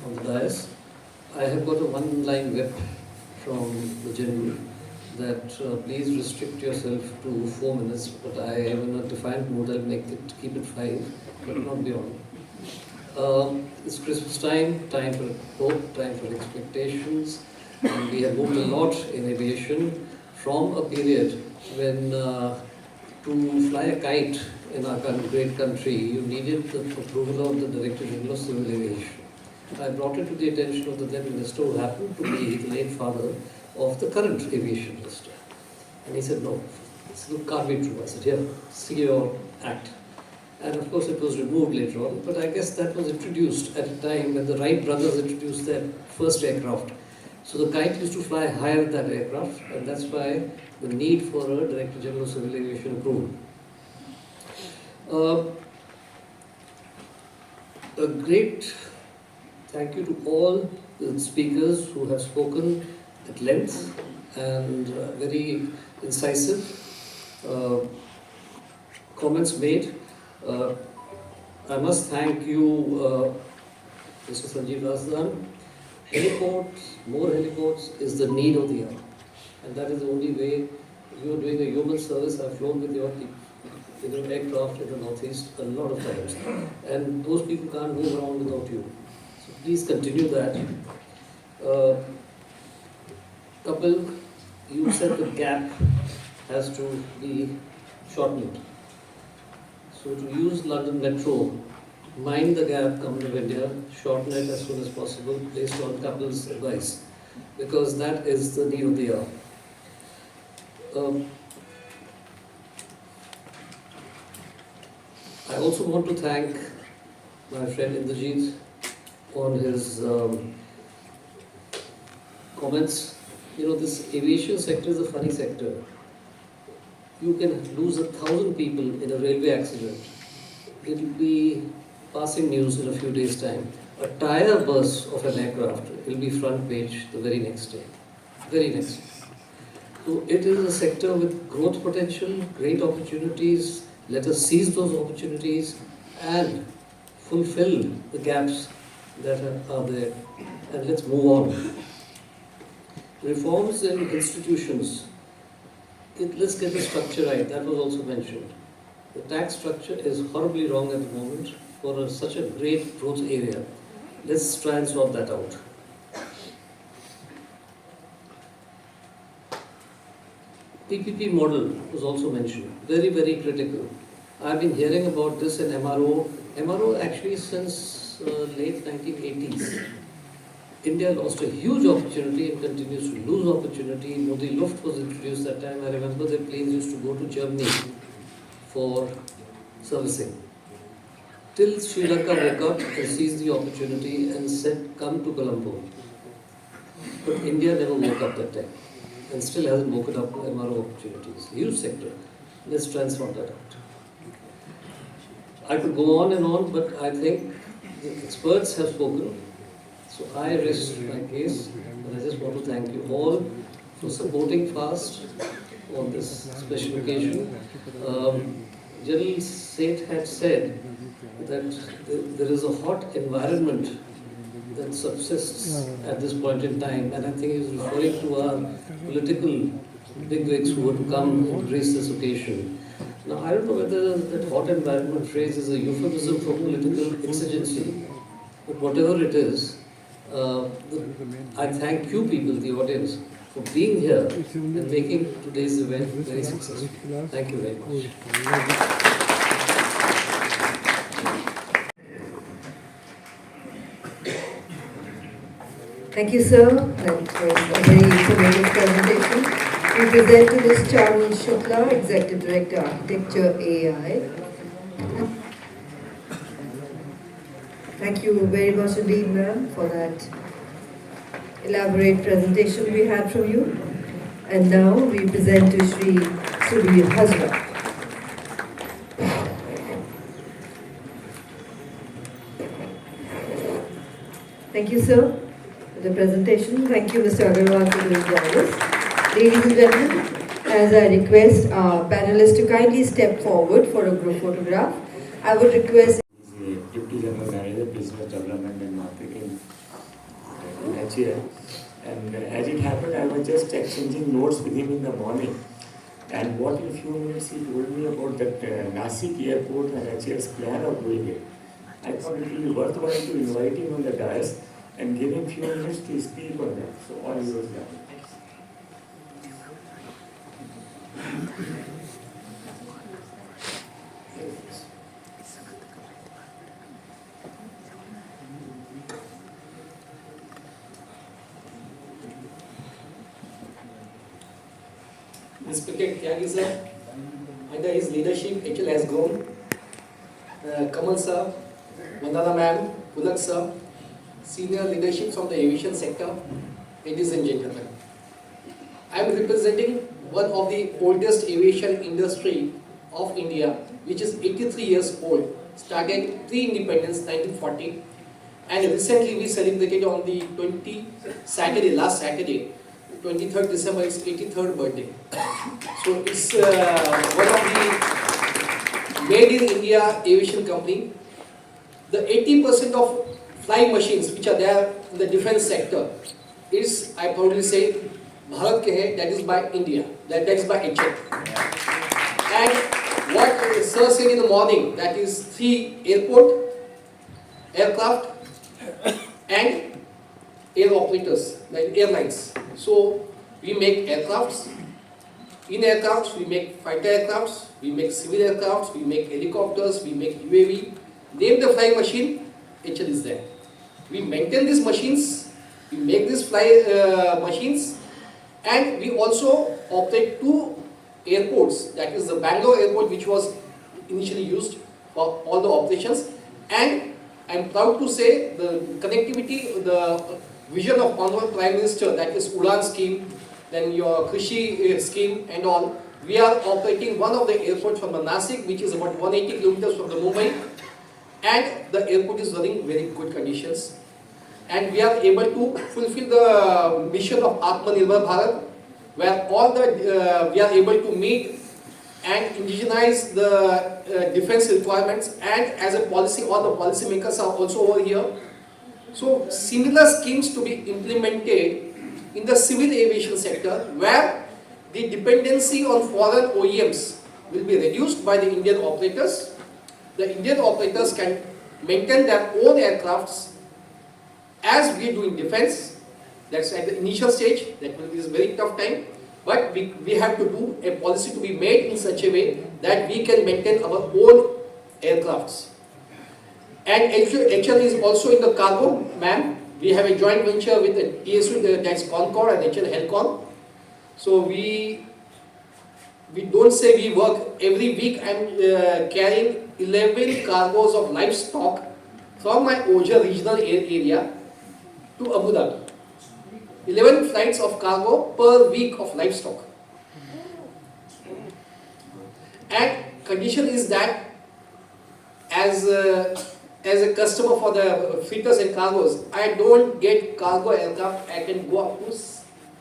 [SPEAKER 7] on the dais. I have got a one-line whip from the General that please restrict yourself to 4 minutes, but I am in a defined mood. I'll keep it 5, but not beyond. It's Christmas time, time for hope, time for expectations, and we have moved a lot in aviation from a period when to fly a kite in our great country, you needed the approval of the Director General of Civil Aviation. I brought it to the attention of the then minister, who happened to be the late father of the current aviation minister. And he said, no, this can't be true. I said, here, see your act. And of course it was removed later on, but I guess that was introduced at a time when the Wright brothers introduced their first aircraft. So the kite used to fly higher than that aircraft, and that's why the need for a Director General of Civil Aviation approval. A great thank you to all the speakers who have spoken at length and very incisive comments made. I must thank you, Mr. Sanjeev Razdan. Heliports, more heliports is the need of the hour. And that is the only way. You are doing a human service. I've flown with your aircraft in the Northeast a lot of times. And those people can't move around without you. So please continue that. Kapil, you said the gap has to be shortened. So to use London Metro, mind the gap coming to India, shorten it as soon as possible based on Kapil's advice, because that is the need of the hour. I also want to thank my friend Indrajit on his comments. You know, this aviation sector is a funny sector. You can lose 1,000 people in a railway accident. It will be passing news in a few days' time. A tire burst of an aircraft will be front page the very next day. Very next day. So it is a sector with growth potential, great opportunities. Let us seize those opportunities and fulfill the gaps that are there. And let's move on. Reforms in institutions. Let's get the structure right. That was also mentioned. The tax structure is horribly wrong at the moment for such a great growth area. Let's try and sort that out. PPP model was also mentioned. Very, very critical. I've been hearing about this in MRO. MRO actually since late 1980s. India lost a huge opportunity and continues to lose opportunity. Modi Luft was introduced that time. I remember the planes used to go to Germany for servicing. Till Sri Lanka woke up and seized the opportunity and said, come to Colombo. But India never woke up that time and still hasn't woken up to MRO opportunities. Huge sector. Let's transform that out. I could go on and on, but I think the experts have spoken. So I rest my case, and I just want to thank you all for supporting FAST on this special occasion. General Seth had said that there is a hot environment that subsists at this point in time, and I think he was referring to our political bigwigs who were to come and grace this occasion. Now, I don't know whether that hot environment phrase is a euphemism for political exigency, but whatever it is, I thank you people, the audience, for being here and making today's event very successful. Thank you very much.
[SPEAKER 3] Thank you, sir. That was a very tremendous presentation. We present to Ms. Charul Shukla, Executive Director, Architecture AI. Thank you very much indeed, ma'am, for that elaborate presentation we had from you. And now we present to Shri Subir Hazra. Thank you, sir, for the presentation. Thank you, Mr. Agarwal, for doing this. Ladies and gentlemen, as I request our panelists to kindly step forward for a group photograph, I would request
[SPEAKER 8] Deputy General Manager, Business Development and Marketing in HAL. And as it happened, I was just exchanging notes with him in the morning. And what in a few minutes he told me about that Nasik airport and HAL's plan of doing it. I thought it would be worthwhile to invite him on the dais and give him a few minutes to speak on that. So all yours, yeah.
[SPEAKER 9] Respected Tyagi sir, under his leadership, HL has grown. Kamal sir, Vandana ma'am, Pulak sir, senior leadership from the aviation sector, ladies and gentlemen. I am representing one of the oldest aviation industry of India, which is 83 years old, started pre-independence 1940, and recently we celebrated on the last Saturday, 23rd December, its 83rd birthday. So it's one of the made in India aviation company. The 80% of flying machines which are there in the defense sector is, I proudly say, Bharat ke hai, that is by India, that is by HL. And what sir said in the morning, that is 3 aircraft and air operators, like airlines. So we make aircrafts. In aircrafts, we make fighter aircrafts, we make civil aircrafts, we make helicopters, we make UAV. Name the flying machine, HL is there. We maintain these machines, we make these machines, and we also operate 2 airports. That is the Bangalore airport, which was initially used for all the operations. And I am proud to say the connectivity, the vision of Honorable Prime Minister, that is Udan scheme, then your Krishi scheme and all. We are operating one of the airports from the Nasik, which is about 180 kilometers from the Mumbai, and the airport is running in very good conditions. And we are able to fulfill the mission of Atmanirbhar Bharat, where all the we are able to meet and indigenize the defense requirements, and as a policy, all the policy makers are also over here. So similar schemes to be implemented in the civil aviation sector, where the dependency on foreign OEMs will be reduced by the Indian operators. The Indian operators can maintain their own aircrafts as we do in defense. That's at the initial stage, that will be a very tough time. But we have to do a policy to be made in such a way that we can maintain our own aircrafts. And HL is also in the cargo, ma'am. We have a joint venture with the TSU, that's Concorde and HL Helcon. So we don't say we work every week. I'm carrying 11 cargoes of livestock from my Oja regional area to Abu Dhabi. 11 flights of cargo per week of livestock. And condition is that as a customer for the freighters and cargoes, I don't get cargo aircraft. I can go up to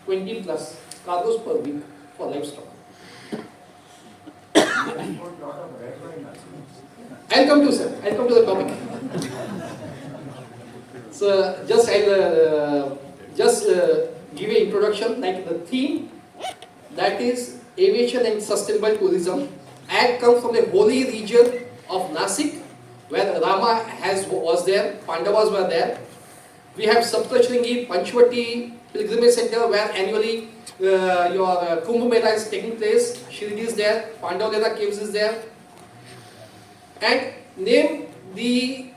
[SPEAKER 9] 20 plus cargoes per week for livestock. I'll come to the topic. So just give an introduction, like the theme, that is aviation and sustainable tourism. I come from the holy region of Nasik, where Rama was there, Pandavas were there, We have Saptashringi, Panchvati Pilgrimage Center where annually your Kumbh Mela is taking place. Shirdi is there, Pandavlena Caves is there. And name the,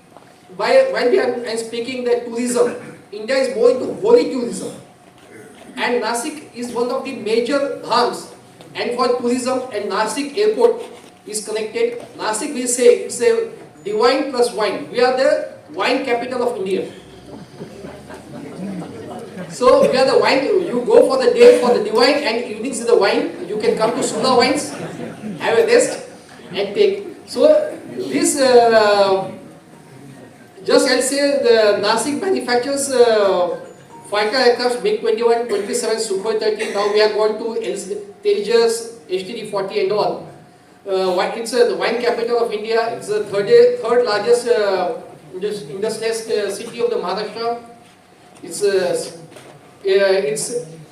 [SPEAKER 9] while we are speaking that tourism, India is more into holy tourism. And Nasik is one of the major dhams. And for tourism, and Nasik airport is connected. Nasik, we say, it's a divine plus wine. We are the wine capital of India. So we are the wine, you go for the day for the divine and evenings is the wine. You can come to Sula Wines, have a rest and take. So this, just I'll say the Nasik manufactures fighter aircraft MiG-21, 27, Sukhoi 30. Now we are going to Tejas, HTD-40 and all. It's the wine capital of India. It's the third largest industrialist city of the Maharashtra. It's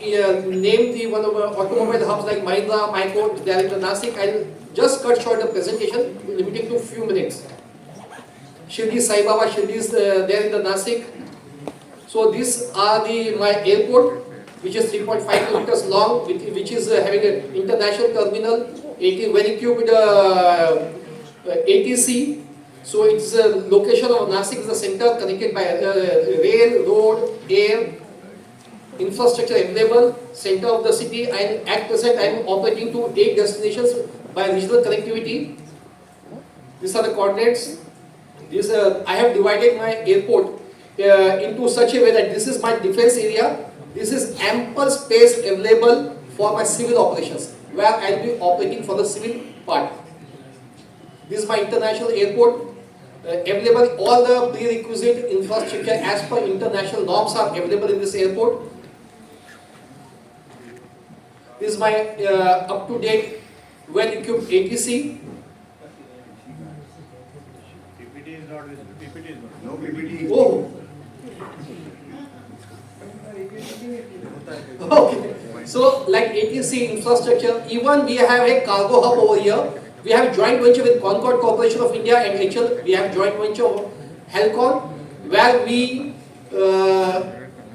[SPEAKER 9] named the one of automobile hubs like Mahindra, Myco. They are in the Nasik. I'll just cut short the presentation, limiting to few minutes. Shirdi Sai Baba, Shirdi is there in the Nasik. So these are my airport, which is 3.5 kilometers long, which is having an international terminal, well equipped ATC. So its location of Nasik is the center, connected by rail, road, air, infrastructure available, center of the city, and at present I am operating to 8 destinations by regional connectivity. These are the coordinates. I have divided my airport into such a way that this is my defense area. This is ample space available for my civil operations, where I will be operating for the civil part. This is my international airport. Available, all the prerequisite infrastructure as per international norms are available in this airport. This is my up-to-date, well-equipped ATC.
[SPEAKER 6] PPT is not visible. PPT is not. No PPT.
[SPEAKER 9] Oh. Okay. So, like ATC infrastructure, even we have a cargo hub over here. We have joint venture with Concord Corporation of India and HL. We have joint venture of Helcon, where we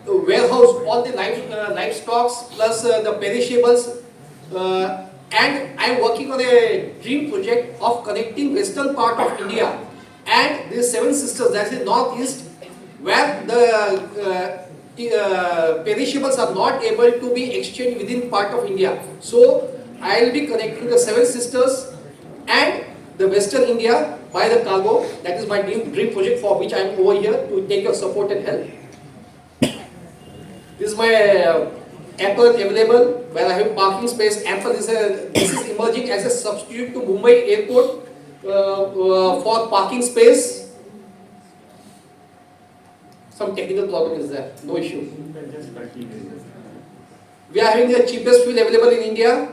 [SPEAKER 9] warehouse all the livestock plus the perishables. And I am working on a dream project of connecting western part of India and the Seven Sisters, that is northeast, where the perishables are not able to be exchanged within part of India. So I will be connecting the Seven Sisters and the Western India by the cargo. That is my dream project, for which I am over here to take your support and help. This is my airport available, where I have parking space. Ample this is emerging as a substitute to Mumbai airport for parking space. Some technical problem is there, no issue. We are having the cheapest fuel available in India.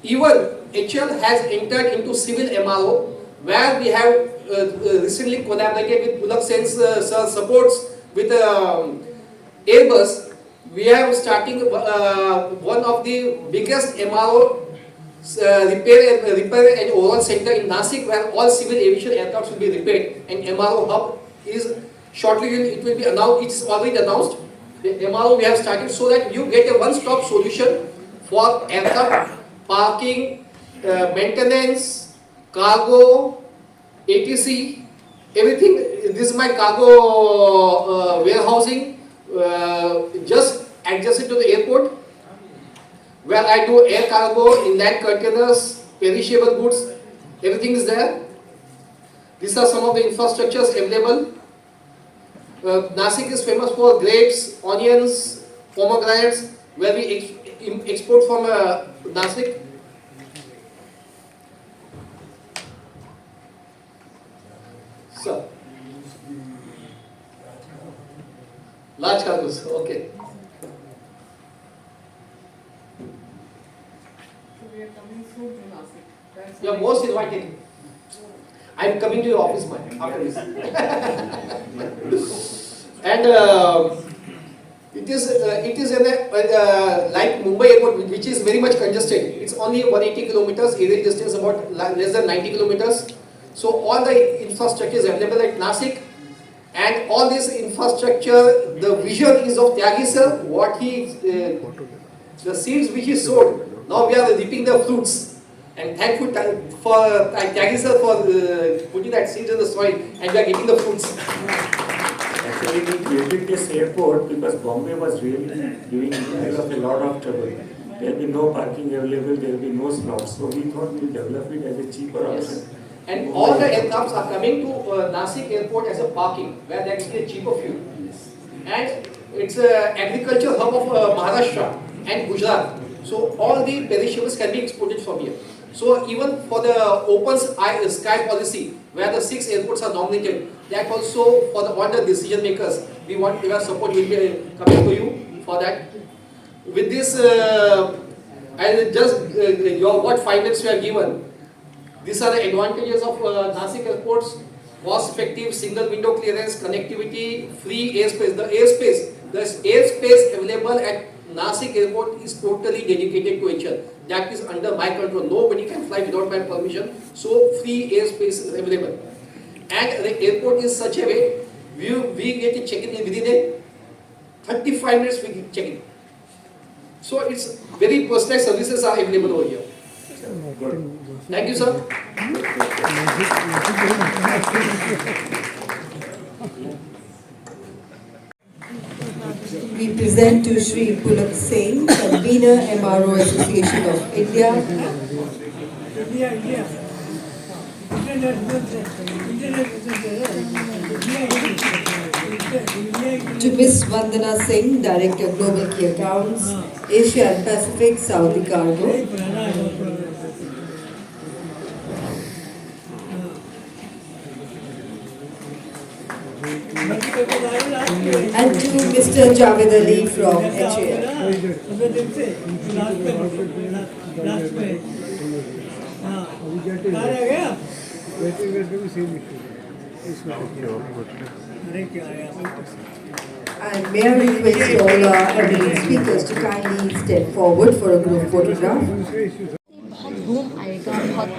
[SPEAKER 9] Even HL has entered into civil MRO, where we have recently collaborated with Bullock Sense supports with Airbus. We are starting one of the biggest MRO repair and overhaul center in Nasik, where all civil aviation aircraft will be repaired. And MRO hub is shortly, it will be announced. It's already announced. The MRO we have started, so that you get a one-stop solution for aircraft parking, maintenance, cargo, ATC, everything. This is my cargo warehousing, just adjacent to the airport, where I do air cargo, inland containers, perishable goods, everything is there. These are some of the infrastructures available. Nasik is famous for grapes, onions, pomegranates, where we export from Nasik. So, large cargoes, okay.
[SPEAKER 10] We are coming soon to Nasik.
[SPEAKER 9] You are most invited. I am coming to your office, man, after this. And it is like Mumbai airport, which is very much congested. It's only 180 kilometers, average distance about less than 90 kilometers. So all the infrastructure is available at Nasik. And all this infrastructure, the vision is of Tyagi sir, the seeds which he sowed, now we are reaping the fruits. And thankful for Tyagi sir for putting that seeds in the soil, and we are getting the fruits.
[SPEAKER 8] Actually, we created this airport because Bombay was really giving a lot of trouble. There will be no parking available, there will be no slots. So we thought we develop it as a cheaper option.
[SPEAKER 9] And all the aircrafts are coming to Nasik airport as a parking, where there is a cheaper fuel. And it's an agriculture hub of Maharashtra and Gujarat. So all the perishables can be exported from here. So even for the open sky policy, where the 6 airports are nominated, that also for all the decision makers, we want your support will be coming to you for that. With this, I'll just, what 5 minutes we are given. These are the advantages of Nasik airports: cost effective, single window clearance, connectivity, free airspace. The airspace available at Nasik airport is totally dedicated to HR. That is under my control. Nobody can fly without my permission. So free airspace is available. And the airport is such a way, we get to check in within a 35 minutes we check in. So it's very personalized services are available over here. Thank you, sir.
[SPEAKER 3] We present to Shri Pulak Singh, Convener, MRO Association of India. To Ms. Vandana Singh, Director Global Key Accounts, Asia and Pacific, Saudi Cargo. And to Mr. Javed Ali from HAL. And may I request all our eminent speakers to kindly step forward for a group photograph.
[SPEAKER 11] बहुत boom आएगा, बहुत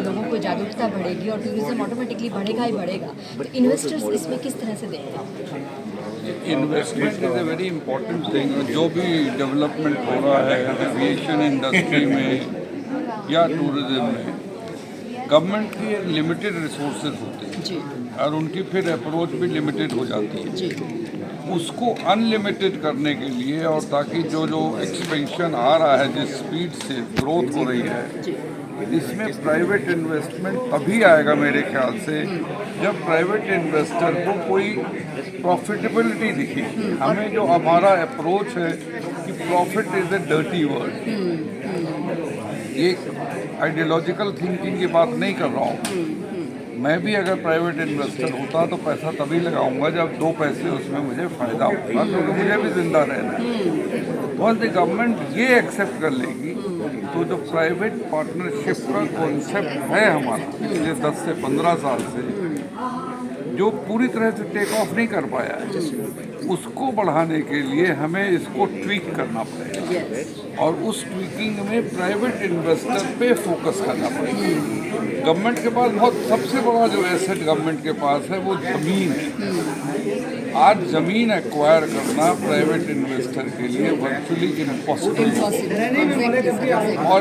[SPEAKER 11] लोगों को जागरूकता बढ़ेगी और tourism automatically बढ़ेगा ही बढ़ेगा. तो इन्वेस्टर्स इसमें किस तरह से देखते हैं?
[SPEAKER 12] Investment is a very important thing. जो भी डेवलपमेंट हो रहा है एविएशन इंडस्ट्री में या टूरिज्म में, गवर्नमेंट की लिमिटेड रिसोर्सेज होते हैं और उनकी फिर अप्रोच भी लिमिटेड हो जाती है. उसको अनलिमिटेड करने के लिए और ताकि जो एक्सपेंशन आ रहा है, जिस स्पीड से ग्रोथ हो रही है, इसमें प्राइवेट इन्वेस्टमेंट तभी आएगा मेरे ख्याल से जब प्राइवेट इन्वेस्टर को कोई प्रॉफिटेबिलिटी दिखे. हमें जो हमारा अप्रोच है कि profit is a dirty word, एक आइडियोलॉजिकल थिंकिंग की बात नहीं कर रहा हूँ. मैं भी अगर प्राइवेट इन्वेस्टर होता तो पैसा तभी लगाऊंगा जब 2 पैसे उसमें मुझे फ़ायदा होगा, क्योंकि मुझे भी जिंदा रहना है. वंस द गवर्नमेंट ये एक्सेप्ट कर लेगी तो जो प्राइवेट पार्टनरशिप का कॉन्सेप्ट है हमारा पिछले 10 से 15 साल से, जो पूरी तरह से टेक ऑफ नहीं कर पाया है, उसको बढ़ाने के लिए हमें इसको ट्वीक करना पड़ेगा और उस ट्वीकिंग में प्राइवेट इन्वेस्टर पे फोकस करना पड़ेगा. गवर्नमेंट के पास सबसे बड़ा जो एसेट गवर्नमेंट के पास है वो ज़मीन है. आज ज़मीन एक्वायर करना प्राइवेट इन्वेस्टर के लिए वर्चुअली इम्पॉसिबल है. और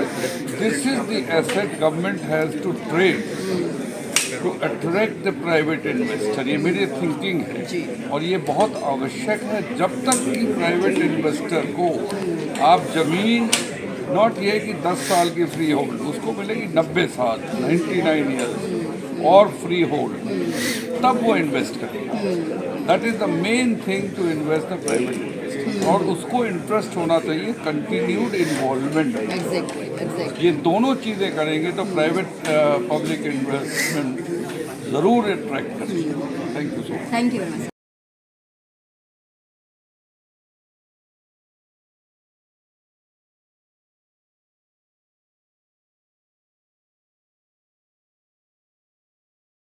[SPEAKER 12] this is the asset government has to trade to attract the private investor. ये मेरी थिंकिंग है और ये बहुत आवश्यक है. जब तक कि प्राइवेट इन्वेस्टर को आप ज़मीन नॉट ये कि 10 साल की फ्री होल्ड, उसको मिलेगी 90 साल 99 ईयर्स और फ्री होल्ड, तब वो इन्वेस्ट करेगा. That is the main thing to invest the private investor. और उसको इंटरेस्ट होना चाहिए कंटिन्यूड इन्वॉल्वमेंट. ये दोनों चीज़ें करेंगे तो प्राइवेट पब्लिक इन्वेस्टमेंट ज़रूर अट्रैक्ट करेंगे. Thank you so much.
[SPEAKER 11] Thank you very much.